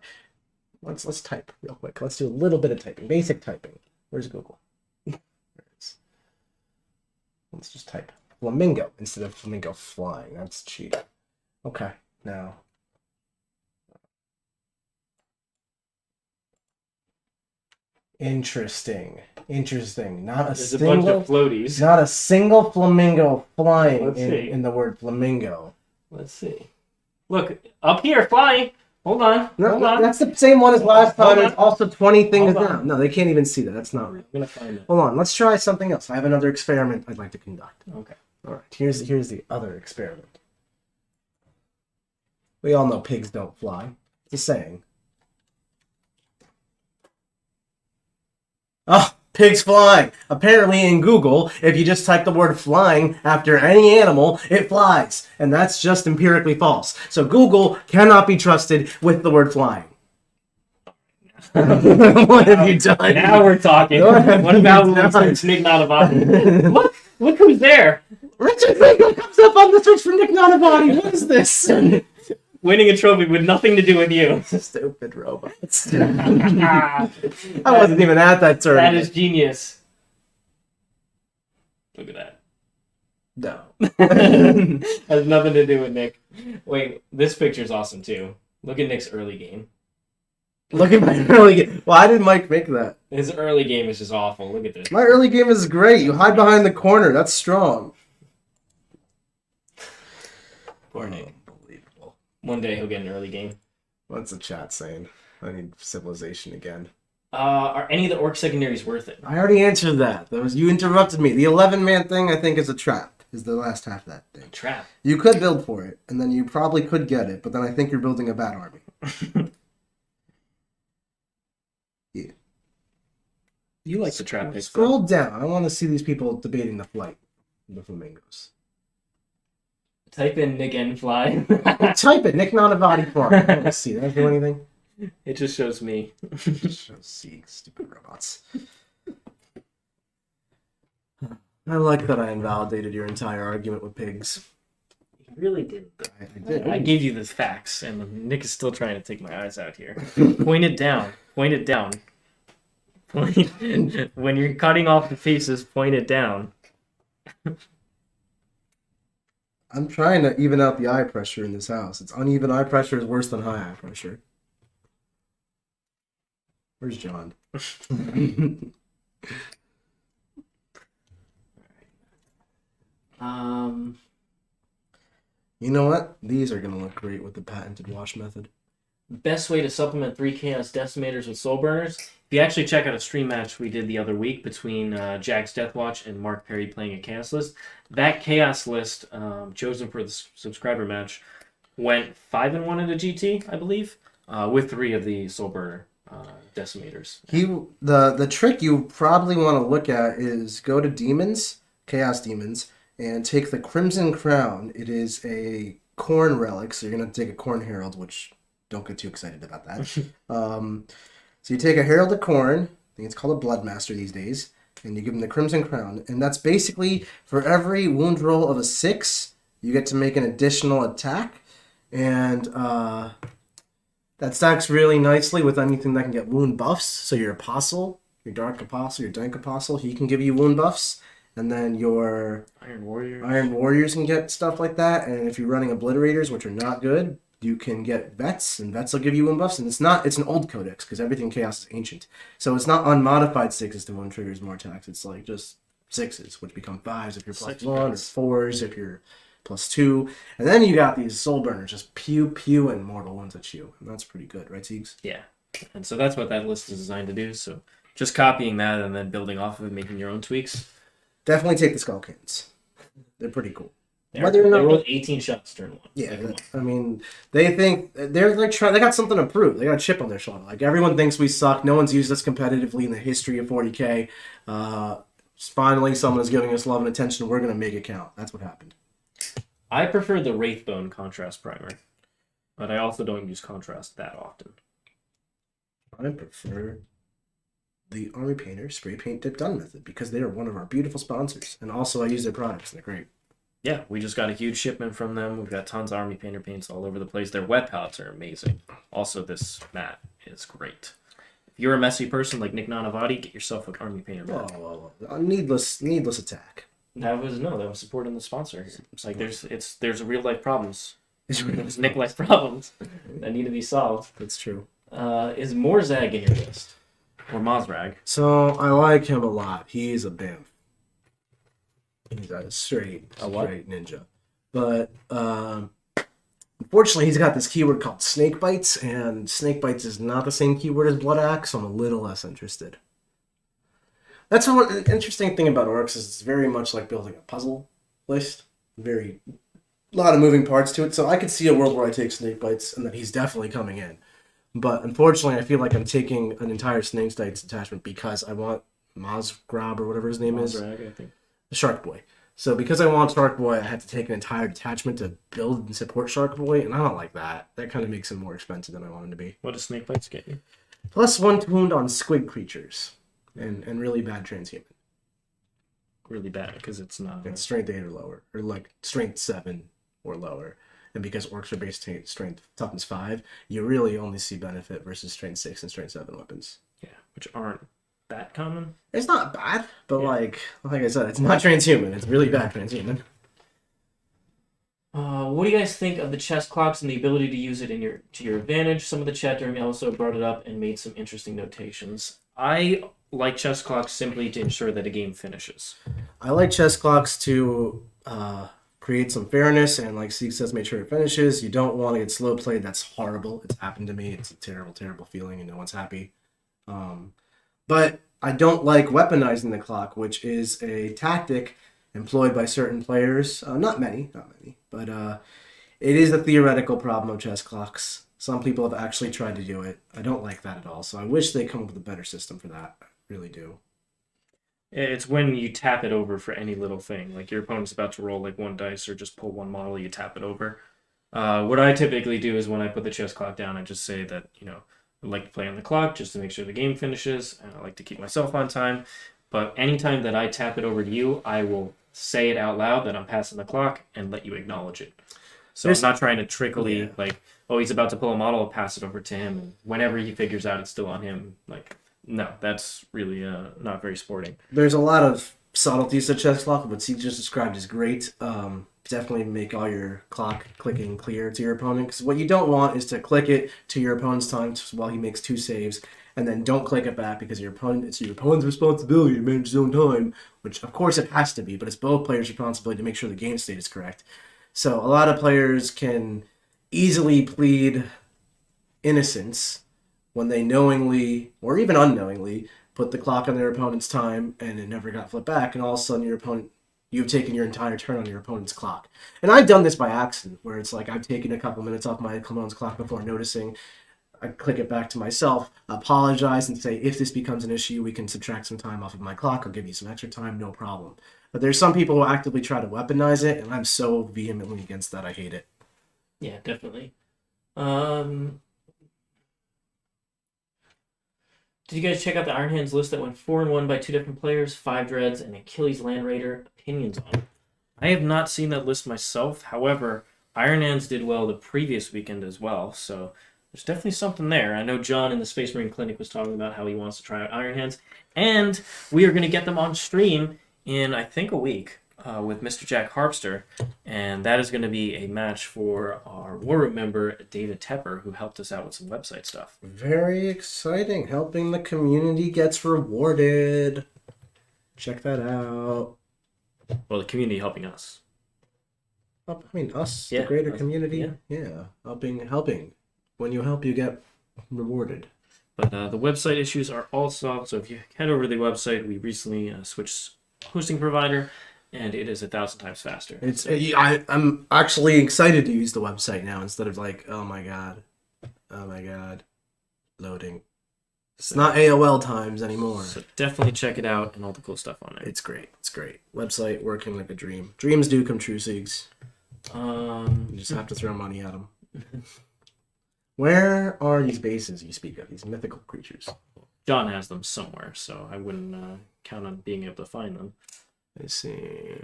let's type real quick. Let's do a little bit of typing, basic typing. Where's Google? There it is. Let's just type flamingo instead of flamingo flying. That's cheating. Okay, now. Interesting. Not a There's a single. bunch of floaties. Not a single flamingo flying Let's see. in the word flamingo. Let's see. Look, up here, flying. Hold on. Hold on. That's the same one as last Hold time. on. It's also 20 things Hold on. down. No, they can't even see that. That's not real. I'm gonna find it. Hold on. Let's try something else. I have another experiment I'd like to conduct. Okay. All right. Here's the other experiment. We all know pigs don't fly. It's a saying. Oh, pigs flying. Apparently in Google, if you just type the word flying after any animal, it flies. And that's just empirically false. So Google cannot be trusted with the word flying. What have you done? Now we're talking. What about when we search Nick Nanavati? Look who's there. Richard Finkel comes up on the search for Nick Nanavati. What is this? Winning a trophy with nothing to do with you. Stupid robots. I wasn't even at that turn. That is genius. Look at that. No. Has nothing to do with Nick. Wait, this picture's awesome too. Look at Nick's early game. Look at my early game. Why did Mike make that? His early game is just awful. Look at this. My early game is great. You hide behind the corner. That's strong. Poor Nick. Unbelievable. One day he'll get an early game. What's the chat saying? I need civilization again. Are any of the orc secondaries worth it? I already answered that. You interrupted me. The 11-man thing, I think, is a trap. Is the last half of that thing. Trap. You could build for it, and then you probably could get it, but then I think you're building a bad army. Yeah. You like the trap picks. Scroll down. I want to see these people debating the flight of the flamingos. Type in Nick and Fly. Type it, Nick Nanavati Farm. Let's see, does that do anything? It just shows me. Let's see, stupid robots. I like that I invalidated your entire argument with pigs. You really did. I did. I gave you the facts, and Nick is still trying to take my eyes out here. Point it down. Point it down. When you're cutting off the faces, point it down. I'm trying to even out the eye pressure in this house. It's uneven eye pressure is worse than high eye pressure. Where's John? You know what? These are going to look great with the patented wash method. Best way to supplement 3 Chaos Decimators with Soul Burners. If you actually check out a stream match we did the other week between Jack's Deathwatch and Mark Perry playing a Chaos list, that Chaos list chosen for the subscriber match went 5-1 into GT, I believe, with 3 of the Soul Burner Decimators. The trick you probably want to look at is go to Demons, Chaos Demons, and take the Crimson Crown. It is a Corn relic, so you're going to take a Corn Herald, which don't get too excited about that. So you take a Herald of Corn, I think it's called a Bloodmaster these days, and you give him the Crimson Crown. And that's basically, for every wound roll of a 6, you get to make an additional attack. And that stacks really nicely with anything that can get wound buffs. So your Apostle, your Dark Apostle, your Dank Apostle, he can give you wound buffs. And then your Iron Warriors can get stuff like that. And if you're running Obliterators, which are not good, you can get Vets, and Vets will give you wound buffs. And it's an old codex, because everything in Chaos is ancient. So it's not unmodified 6s to wound triggers more attacks. It's like just 6s, which become 5s if you're +1, or 4s if you're +2. And then you got these Soul Burners, just pew and mortal wounds at you. And that's pretty good, right, Siegs? Yeah. And so that's what that list is designed to do. So just copying that and then building off of it, making your own tweaks. Definitely take the Skull Cannons. They're pretty cool. They rolled 18 shots turn 1. Yeah, I mean, they think they're like they got something to prove. They got a chip on their shoulder. Like, everyone thinks we suck. No one's used us competitively in the history of 40K. Finally, someone is giving us love and attention. We're gonna make it count. That's what happened. I prefer the Wraithbone contrast primer, but I also don't use contrast that often. I prefer the Army Painter Spray Paint Dip Done method, because they are one of our beautiful sponsors. And also, I use their products, and they're great. Yeah, we just got a huge shipment from them. We've got tons of Army Painter paints all over the place. Their wet palettes are amazing. Also, this mat is great. If you're a messy person like Nick Nanavati, get yourself an Army Painter mat. Needless attack. That was supporting the sponsor here. It's like there's a real life problems. There's Nick life problems that need to be solved. That's true. Is Morzag in your list? Or Mozrag? So, I like him a lot. He's a BAMF. He's a straight ninja. But, unfortunately, he's got this keyword called Snake Bites, and Snake Bites is not the same keyword as Blood Axe, so I'm a little less interested. That's one interesting thing about Orcs is it's very much like building a puzzle list. A lot of moving parts to it, so I could see a world where I take Snake Bites, and then he's definitely coming in. But unfortunately, I feel like I'm taking an entire Snake Bites attachment because I want Mozgrab, or whatever his name is. I think. The Shark Boy. So because I want Shark Boy, I had to take an entire detachment to build and support Shark Boy, and I don't like that. That kind of makes him more expensive than I want him to be. What does Snake Bites get you? +1 wound on squid creatures, and really bad transhuman. Really bad, because it's not... It's strength 8 or lower, or like strength 7 or lower. And because orcs are based strength toughness 5, you really only see benefit versus strength 6 and strength 7 weapons. Yeah, which aren't that common. It's not bad, but like I said, it's not transhuman. It's really bad transhuman. What do you guys think of the chest clocks and the ability to use it to your advantage? Some of the chat during also brought it up and made some interesting notations. I like chest clocks simply to ensure that a game finishes. I like chest clocks to create some fairness, and like Seek says, make sure it finishes. You don't want to get slow played. That's horrible. It's happened to me. It's a terrible, terrible feeling, and no one's happy. But I don't like weaponizing the clock, which is a tactic employed by certain players. Not many, but it is a theoretical problem of chess clocks. Some people have actually tried to do it. I don't like that at all, so I wish they come up with a better system for that. I really do. It's when you tap it over for any little thing. Like your opponent's about to roll like one dice or just pull one model, you tap it over. What I typically do is when I put the chess clock down, I just say that, I like to play on the clock just to make sure the game finishes, and I like to keep myself on time. But anytime that I tap it over to you, I will say it out loud that I'm passing the clock and let you acknowledge it. So I'm not trying to trickily, oh, he's about to pull a model, I'll pass it over to him. And whenever he figures out it's still on him, no, that's really not very sporting. There's a lot of subtleties to chess clock. What he just described is great. Definitely make all your clock clicking clear to your opponent, because what you don't want is to click it to your opponent's time while he makes 2 saves, and then don't click it back because it's your opponent's responsibility to manage his own time, which of course it has to be, but it's both players' responsibility to make sure the game state is correct. So a lot of players can easily plead innocence when they knowingly or even unknowingly put the clock on their opponent's time and it never got flipped back, and all of a sudden you've taken your entire turn on your opponent's clock. And I've done this by accident, where it's like I've taken a couple minutes off my opponent's clock before noticing. I click it back to myself, apologize, and say, if this becomes an issue, we can subtract some time off of my clock. I'll give you some extra time, no problem. But there's some people who actively try to weaponize it, and I'm so vehemently against that. I hate it. Yeah, definitely. Did you guys check out the Iron Hands list that went 4-1 by 2 different players, 5 Dreads, and Achilles Land Raider? Opinions on it. I have not seen that list myself. However, Iron Hands did well the previous weekend as well, so there's definitely something there. I know John in the Space Marine Clinic was talking about how he wants to try out Iron Hands, and we are going to get them on stream in, I think, a week with Mr. Jack Harpster, and that is going to be a match for our War Room member, David Tepper, who helped us out with some website stuff. Very exciting. Helping the community gets rewarded. Check that out. Well, the community helping us. I mean, us, the greater community. Yeah. Helping. When you help, you get rewarded. But the website issues are all solved, so if you head over to the website, we recently switched hosting provider, and it is 1,000 times faster. I'm actually excited to use the website now instead of like, oh my god, loading. It's not AOL times anymore. So definitely check it out and all the cool stuff on it. It's great. Website working like a dream. Dreams do come true, Siegs. You just have to throw money at them. Where are these bases you speak of? These mythical creatures. John has them somewhere, so I wouldn't count on being able to find them. I see.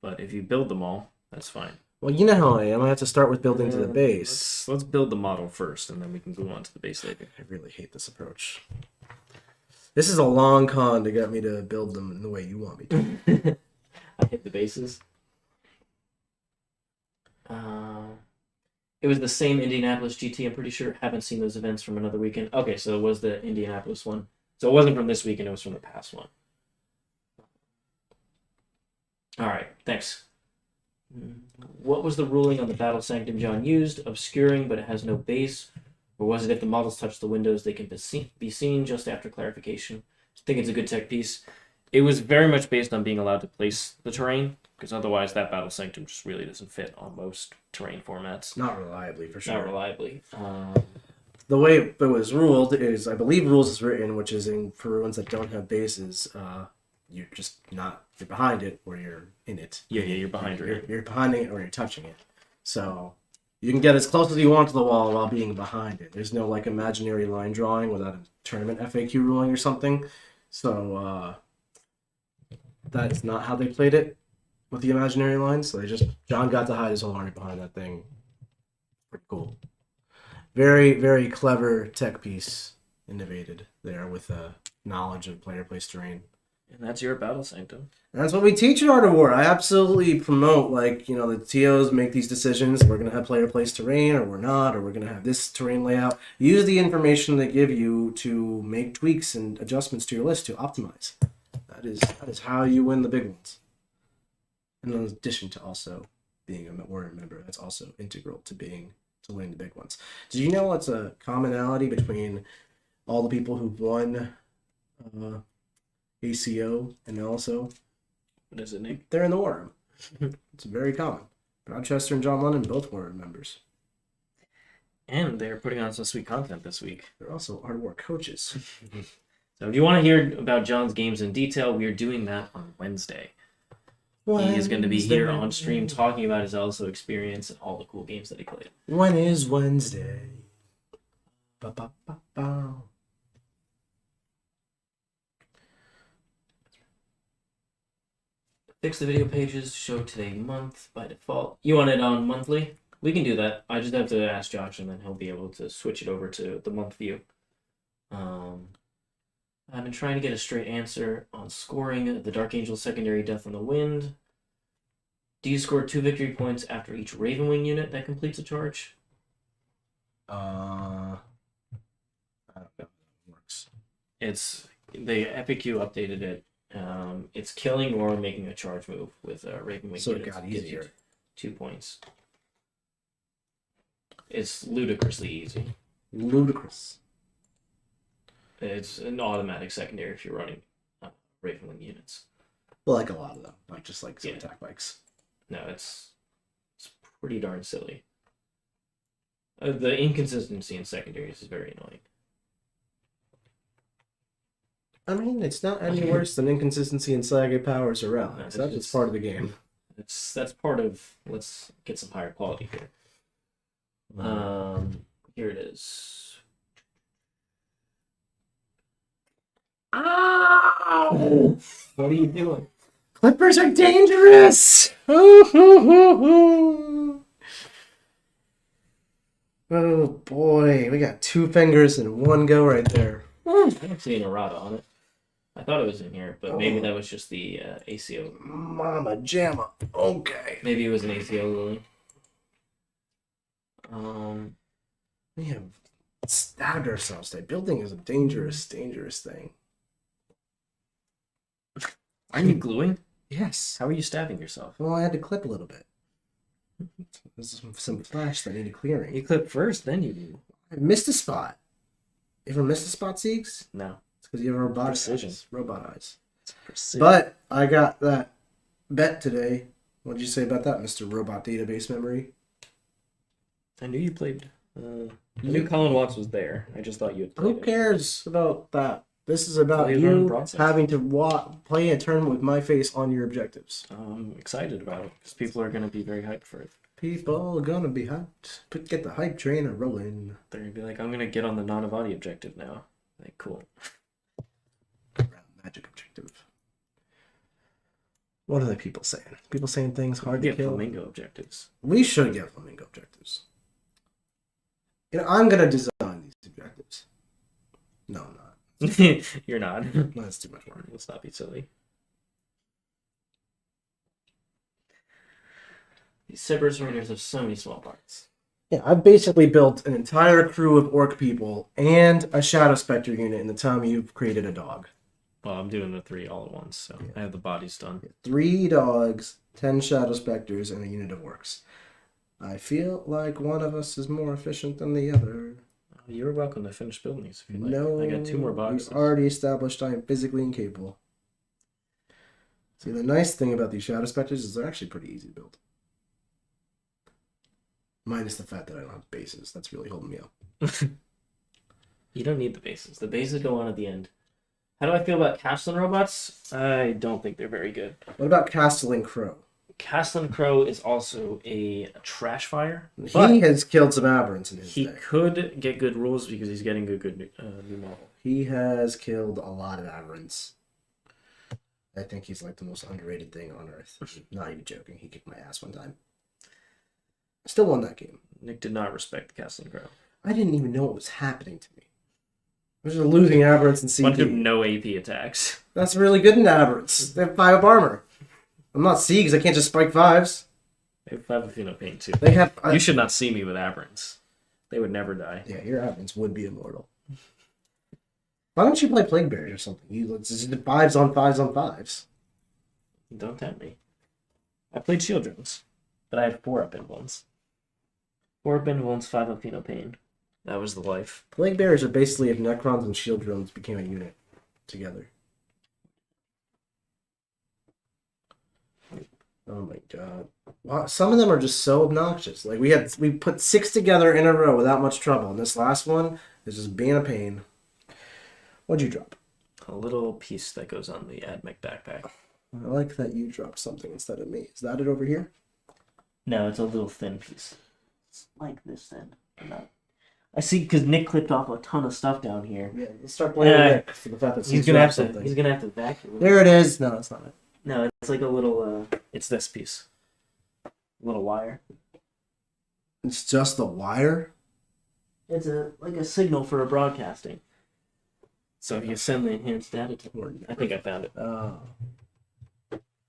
But if you build them all, that's fine. Well, you know how I am. I have to start with building to the base. Let's build the model first, and then we can go on to the base later. I really hate this approach. This is a long con to get me to build them in the way you want me to. I hit the bases. It was the same Indianapolis GT, I'm pretty sure. Haven't seen those events from another weekend. Okay, so it was the Indianapolis one. So it wasn't from this weekend, it was from the past one. Alright, thanks. What was the ruling on the Battle Sanctum John used? Obscuring, but it has no base? Or was it if the models touch the windows, they can be seen just after clarification? I think it's a good tech piece. It was very much based on being allowed to place the terrain, because otherwise that Battle Sanctum just really doesn't fit on most terrain formats. Not reliably, for sure. Not reliably. The way it was ruled is, I believe rules is written, which is for ones that don't have bases, you're behind it or you're in it. Yeah, you're behind it. You're behind it or you're touching it. So you can get as close as you want to the wall while being behind it. There's no like imaginary line drawing without a tournament FAQ ruling or something. So that's not how they played it with the imaginary lines. So John got to hide his whole army behind that thing. Pretty cool. Very, very clever tech piece innovated there with knowledge of player place terrain. And that's your Battle Sanctum. And that's what we teach in Art of War. I absolutely promote, the TOs make these decisions. We're going to have player place terrain, or we're not, or we're going to have this terrain layout. Use the information they give you to make tweaks and adjustments to your list to optimize. That is how you win the big ones. And in addition to also being a Warhammer member, that's also integral to winning the big ones. Did you know what's a commonality between all the people who've won ACO and LSO? What is it, Nick? They're in the War Room. It's very common. Rochester and John Lennon both were members. And they're putting on some sweet content this week. They're also Art of War coaches. So if you want to hear about John's games in detail, we are doing that on Wednesday. He is going to be here on stream talking about his Elso experience and all the cool games that he played. When is Wednesday? Ba, ba, ba, ba. Fix the video pages, show today month by default. You want it on monthly? We can do that. I just have to ask Josh and then he'll be able to switch it over to the month view. I've been trying to get a straight answer on scoring the Dark Angel secondary Death on the Wind. Do you score 2 victory points after each Ravenwing unit that completes a charge? I don't know how it works. It's the FAQ updated it. It's killing or making a charge move with Ravenwing So it units. got Gives you easier. 2 points. It's ludicrously easy. Ludicrous. It's an automatic secondary if you're running Ravenwing units. Well, like a lot of them, like just like some Yeah. attack bikes. No, it's pretty darn silly. The inconsistency in secondaries is very annoying. I mean, it's not any worse than inconsistency in Saga powers or relics. That's just part of the game. That's part of. Let's get some higher quality here. Here it is. Ow! What are you doing? Clippers are dangerous! Oh boy, we got 2 fingers and 1 go right there. I don't see an errata on it. I thought it was in here, but maybe that was just the ACO. Mama jamma. Okay. Maybe it was an ACO lily. We have stabbed ourselves today. Building is a dangerous thing. Are you gluing? Yes. How are you stabbing yourself? Well, I had to clip a little bit. There's some flash that needed clearing. You clip first, then you do. I missed a spot. You ever missed a spot, Siegs? No. It's because you have robot Precision. eyes. Robot eyes. Precision. But I got that bet today. What did you say about that, Mr. Robot Database Memory? I knew you played. I knew Colin Watts was there. I just thought you had played Who it. cares about that? This is about Well, you learned you process. having to play a tournament with my face on your objectives. I'm excited about it because people are going to be very hyped for it. People are gonna be hyped. Get the hype train a rolling. They're going to be like, I'm going to get on the non-Avadi objective now. Like, cool. Magic objective. What are the people saying? People saying things hard to Get kill. flamingo objectives. We should get flamingo objectives. You know, I'm gonna design these objectives. No, I'm not. You're not. That's too much work. Let's not be silly. These Cerberus Raiders have so many small parts. Yeah, I've basically built an entire crew of orc people and a Shadow Spectre unit in the time you've created a dog. Well, I'm doing the 3 all at once, so I have the bodies done. 3 dogs, 10 Shadow Spectres, and a unit of orcs. I feel like one of us is more efficient than the other. You're welcome to finish building these if you like. No, I got 2 more boxes. we've already established I am physically incapable. See, the nice thing about these Shadow Spectres is they're actually pretty easy to build. Minus the fact that I don't have bases. That's really holding me up. You don't need the bases. The bases go on at the end. How do I feel about Castellan robots? I don't think they're very good. What about Castellan Crow? Castellan Crow is also a trash fire. He has killed some aberrants in his He day. could get good rules because he's getting a good new model. He has killed a lot of aberrants. I think he's like the most underrated thing on Earth. Not even joking. He kicked my ass one time. I still won that game. Nick did not respect the Castellan Crow. I didn't even know what was happening to me. I was just losing aberrants and Bunch of CP. no AP attacks. That's really good in aberrants. They have 5 armor. I'm not C because I can't just spike 5s. They have a Fino paint too. They have. You should not see me with aberrants. They would never die. Yeah, your aberrants would be immortal. Why don't you play Plague Bears or something? It's just 5s on 5s on 5s. Don't tempt me. I played Shield Drones, but I had 4 up in ones. 4 up in ones, 5 up Fino pain. That was the life. Plague Bears are basically if Necrons and Shield Drones became a unit together. Oh my god. Wow, some of them are just so obnoxious. Like we put 6 together in a row without much trouble, and this last one is just being a pain. What'd you drop? a little piece that goes on the AdMech backpack. I like that you dropped something instead of me. Is that it over here? No, it's a little thin piece. It's like this thin. I see, because Nick clipped off a ton of stuff down here. Yeah, let's start playing with it for the fact that He's gonna have to vacuum. There it is. No, that's not it. No, it's like a little. It's this piece. A little wire. It's just the wire. It's like a signal for a broadcasting. So if you send the enhanced data to I think I found it.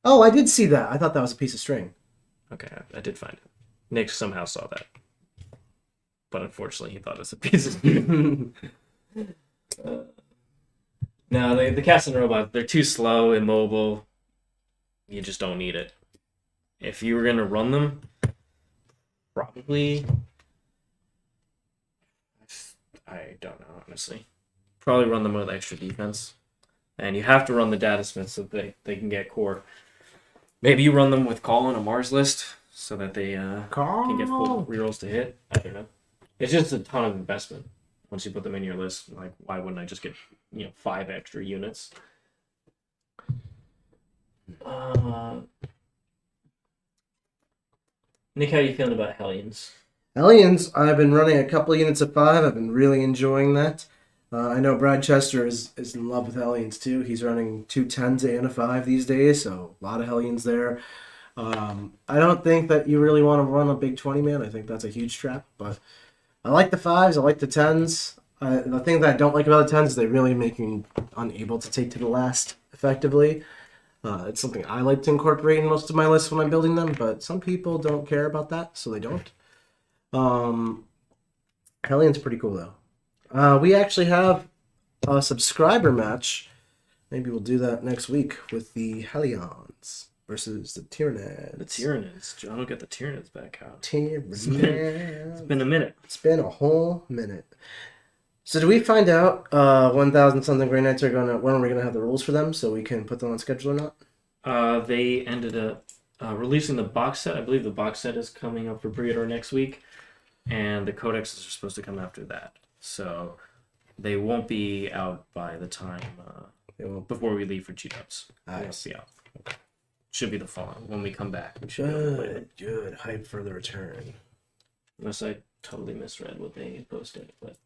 Oh, I did see that. I thought that was a piece of string. Okay, I did find it. Nick somehow saw that. But unfortunately, he thought it was a piece of string. No, the casting robots, they're too slow, immobile. You just don't need it. If you were going to run them, probably... I don't know, honestly. Probably run them with extra defense. And you have to run the data smith so that they can get core. Maybe you run them with call on a Mars list so that they can get full rerolls to hit. I don't know. It's just a ton of investment once you put them in your list. Like, why wouldn't I just get 5 extra units? Nick, how are you feeling about Hellions? Hellions, I've been running a couple units of 5. I've been really enjoying that. I know Brad Chester is in love with Hellions too. He's running 2 10s and a 5 these days, so a lot of Hellions there. I don't think that you really want to run a big 20-man. I think that's a huge trap, but I like the 5s. I like the 10s. The thing that I don't like about the 10s is they really make me unable to take to the last effectively. It's something I like to incorporate in most of my lists when I'm building them, but some people don't care about that, so they don't. Hellions pretty cool though. We actually have a subscriber match. Maybe we'll do that next week with the Hellions versus the Tyranids. The Tyranids. John will get the Tyranids back out. Tyranids. It's been a minute. It's been a whole minute. So do we find out 1,000 something Grey Knights when are we gonna have the rules for them so we can put them on schedule or not? They ended up releasing the box set. I believe the box set is coming up for pre-order next week, and the codexes are supposed to come after that. So they won't be out by the time before we leave for G-Dubs. They won't be out. Okay. Should be the fall when we come back. We should good. Hype for the return. Unless I totally misread what they posted, but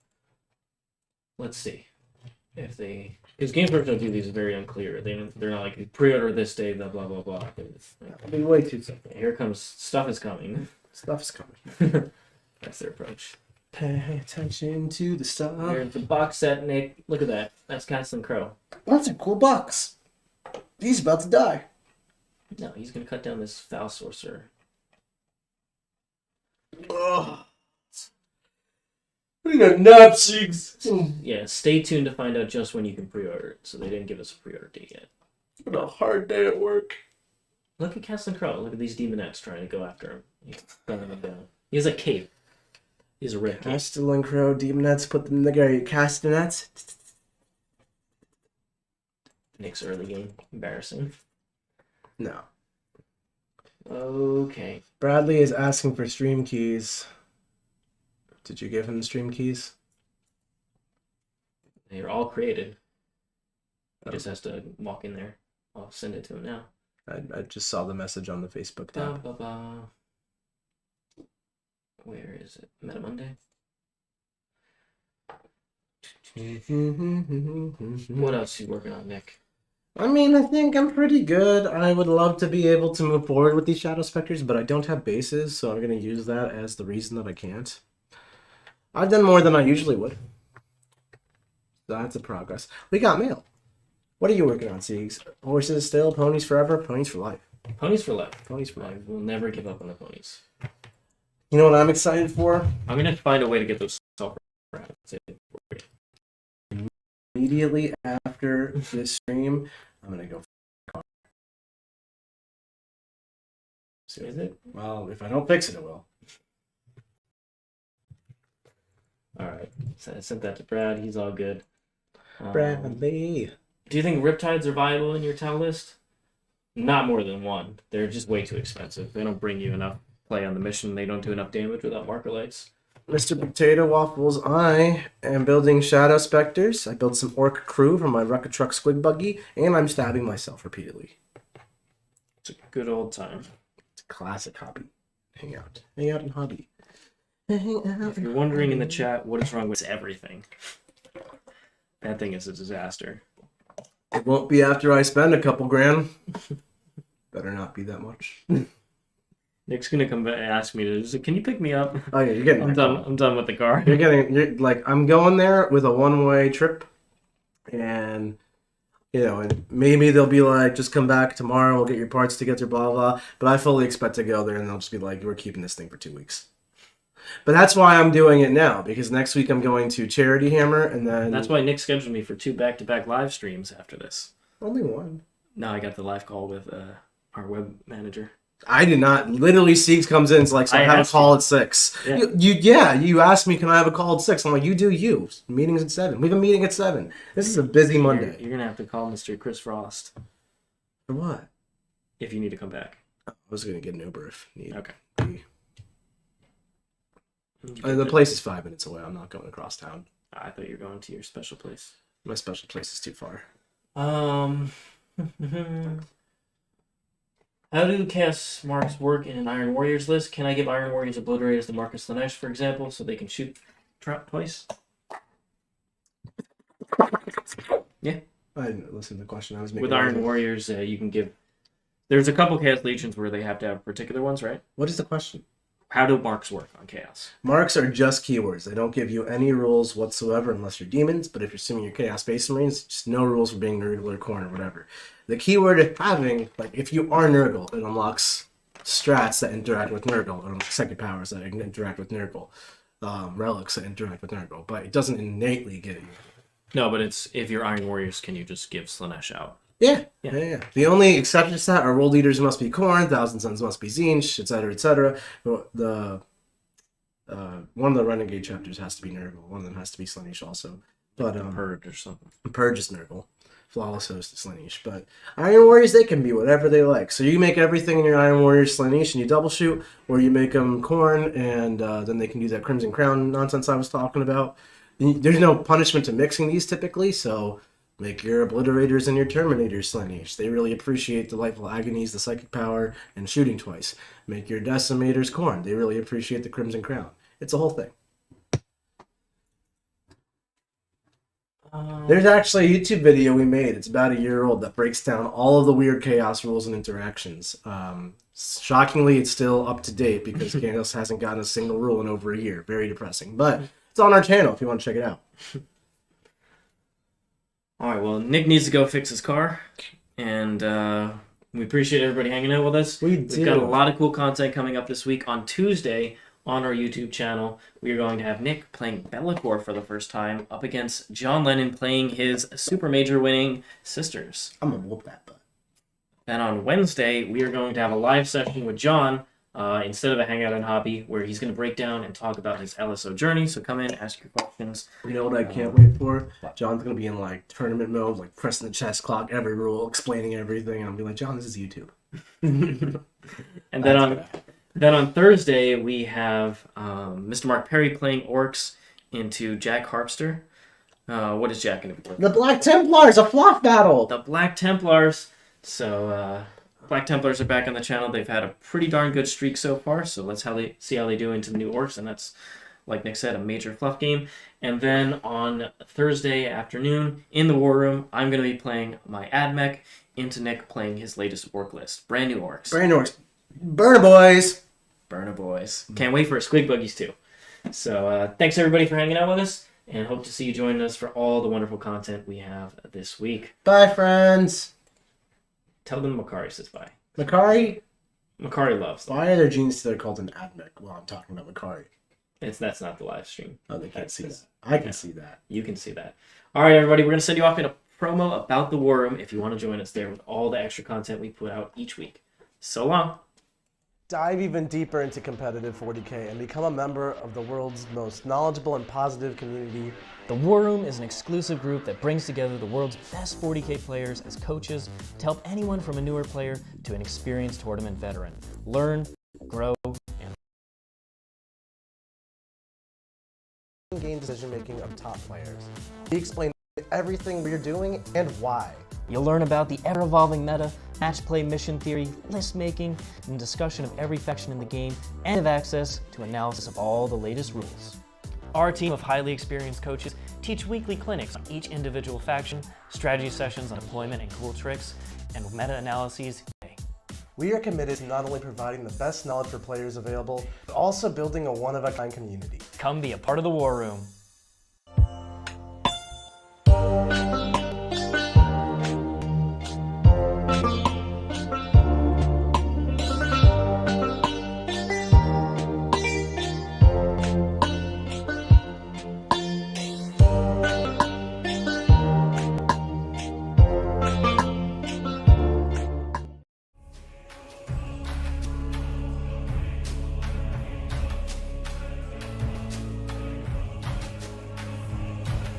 let's see if they. Because Games Workshop do these very unclear. They're not like pre-order this day, blah blah blah blah. That'll be way too simple. Here comes stuff is coming. Stuff is coming. That's their approach. Pay attention to the stuff. Here's the box set, Nick. Look at that. That's Castle Crow. That's a cool box. He's about to die. No, he's gonna cut down this foul sorcerer. Ugh. We got napsies. Yeah, stay tuned to find out just when you can pre-order it. So they didn't give us a pre-order date yet. It's been a hard day at work. Look at Castle Crow. Look at these demonettes trying to go after him. He's gunning them down. He has a cape. He's a red cape. Castle and Crow, demonettes, put them together. Castanets. Nick's early game. Embarrassing. No. Okay. Bradley is asking for stream keys. Did you give him the stream keys? They're all created. He just has to walk in there. I'll send it to him now. I just saw the message on the Facebook tab. Where is it? Meta Monday? What else are you working on, Nick? I mean, I think I'm pretty good. I would love to be able to move forward with these Shadow Specters, but I don't have bases, so I'm going to use that as the reason that I can't. I've done more than I usually would. That's a progress. We got mail. What are you working on, Siegs? Horses still? Ponies forever? Ponies for life. Ponies for life. Ponies for life. I will never give up on the ponies. You know what I'm excited for? I'm going to find a way to get those self-raps. Immediately after this stream, I'm going to go. Is it? Well, if I don't fix it, it will. Alright. So I sent that to Brad. He's all good. Bradley. Do you think Riptides are viable in your tau list? Not more than one. They're just way too expensive. They don't bring you enough play on the mission. They don't do enough damage without marker lights. Mr. Potato Waffles, I am building Shadow Specters. I built some Orc Crew from my Rocket Truck Squig Buggy, and I'm stabbing myself repeatedly. It's a good old time. It's a classic hobby. Hang out and hobby. Hang out. If you're wondering in the chat what is wrong with everything, that thing is a disaster. It won't be after I spend a couple grand. Better not be that much. Nick's gonna come back and ask me to. Can you pick me up? Oh yeah, you're getting. I'm done. I'm done with the car. You're like, I'm going there with a one-way trip, and and maybe they'll be like, just come back tomorrow. We'll get your parts together, blah blah. But I fully expect to go there, and they'll just be like, we're keeping this thing for 2 weeks. But that's why I'm doing it now, because next week I'm going to Charity Hammer, and then That's why Nick scheduled me for 2 back-to-back live streams after this. only one. No, I got the live call with our web manager. I did not. Literally, Siegs comes in. It's like, so I have a call at 6. Yeah. You asked me, can I have a call at 6? I'm like, you do you. Meeting's at 7. We have a meeting at 7. This is a busy Monday. You're gonna have to call Mr. Chris Frost For what? if you need to come back. I was gonna get an Uber if need. Okay. Be. The place is 5 minutes away. I'm not going across town. I thought you were going to your special place. My special place is too far. How do cast marks work in an Iron Warriors list? Can I give Iron Warriors Obliterators to Marcus Lanesh, for example, so they can shoot trap twice? Yeah. I didn't listen to the question. I was making. With Iron Warriors, you can give. There's a couple Chaos Legions where they have to have particular ones, right? What is the question? How do marks work on Chaos? Marks are just keywords. They don't give you any rules whatsoever unless you're demons, but if you're assuming you're Chaos Space Marines, just no rules for being Nurgle or Khorne or whatever. The keyword of having, like, if you are Nurgle, it unlocks strats that interact with Nurgle, or second powers that interact with Nurgle, relics that interact with Nurgle, but it doesn't innately give you. No, but it's if you're Iron Warriors, can you just give Slanesh out? Yeah. The only exceptions to that are world leaders must be Khorne, Thousand Sons must be Tzeentch, etc., etc. The one of the Renegade chapters has to be Nurgle. One of them has to be Slaanesh also. But Purge or something. Purge is Nurgle. Flawless Host is Slaanesh. But Iron Warriors, they can be whatever they like. So you make everything in your Iron Warriors Slaanesh and you double shoot, or you make them Khorne, and then they can do that Crimson Crown nonsense I was talking about. There's no punishment to mixing these typically, so make your Obliterators and your Terminators Slaanesh. They really appreciate Delightful Agonies, the Psychic Power, and shooting twice. Make your Decimators Khorne. They really appreciate the Crimson Crown. It's a whole thing. There's actually a YouTube video we made. It's about a year old that breaks down all of the weird Chaos rules and interactions. Shockingly, it's still up to date because Chaos hasn't gotten a single rule in over a year. Very depressing. But it's on our channel if you want to check it out. All right, well, Nick needs to go fix his car, and we appreciate everybody hanging out with us. We've got a lot of cool content coming up this week. On Tuesday, on our YouTube channel, we are going to have Nick playing Be'lakor for the first time up against John Lennon playing his Super Major winning Sisters. I'm going to whoop that butt. Then on Wednesday, we are going to have a live session with John instead of a Hangout and Hobby, where he's going to break down and talk about his LSO journey. So come in, ask your questions. You know what I can't wait for? John's going to be in like tournament mode, like pressing the chess clock, every rule, explaining everything. And I'll be like, John, this is YouTube. And then on Thursday, we have Mr. Mark Perry playing Orcs into Jack Harpster. What is Jack going to be doing? The Black Templars, a flock battle! The Black Templars. So, Black Templars are back on the channel. They've had a pretty darn good streak so far, so let's see how they do into the new Orcs, and that's, like Nick said, a major fluff game. And then on Thursday afternoon, in the War Room, I'm going to be playing my AdMech into Nick playing his latest Orc list. Brand new Orcs. Brand new Orcs. Burner Boys! Burner Boys. Can't wait for Squig Buggies too. So thanks everybody for hanging out with us, and hope to see you join us for all the wonderful content we have this week. Bye, friends! Tell them Makari says bye. Makari? Makari loves them. Why are there genes that are called an AdMech while I'm talking about Makari? That's not the live stream. Oh, they can't see that. I can see that. You can see that. All right, everybody, we're going to send you off in a promo about the War Room if you want to join us there with all the extra content we put out each week. So long. Dive even deeper into competitive 40K and become a member of the world's most knowledgeable and positive community. The War Room is an exclusive group that brings together the world's best 40K players as coaches to help anyone from a newer player to an experienced tournament veteran learn, grow, game decision-making of top players. We explain everything we're doing and why. You'll learn about the ever-evolving meta, match play mission theory, list making, and discussion of every faction in the game, and have access to analysis of all the latest rules. Our team of highly experienced coaches teach weekly clinics on each individual faction, strategy sessions on deployment and cool tricks, and meta-analyses. We are committed to not only providing the best knowledge for players available, but also building a one-of-a-kind community. Come be a part of the War Room.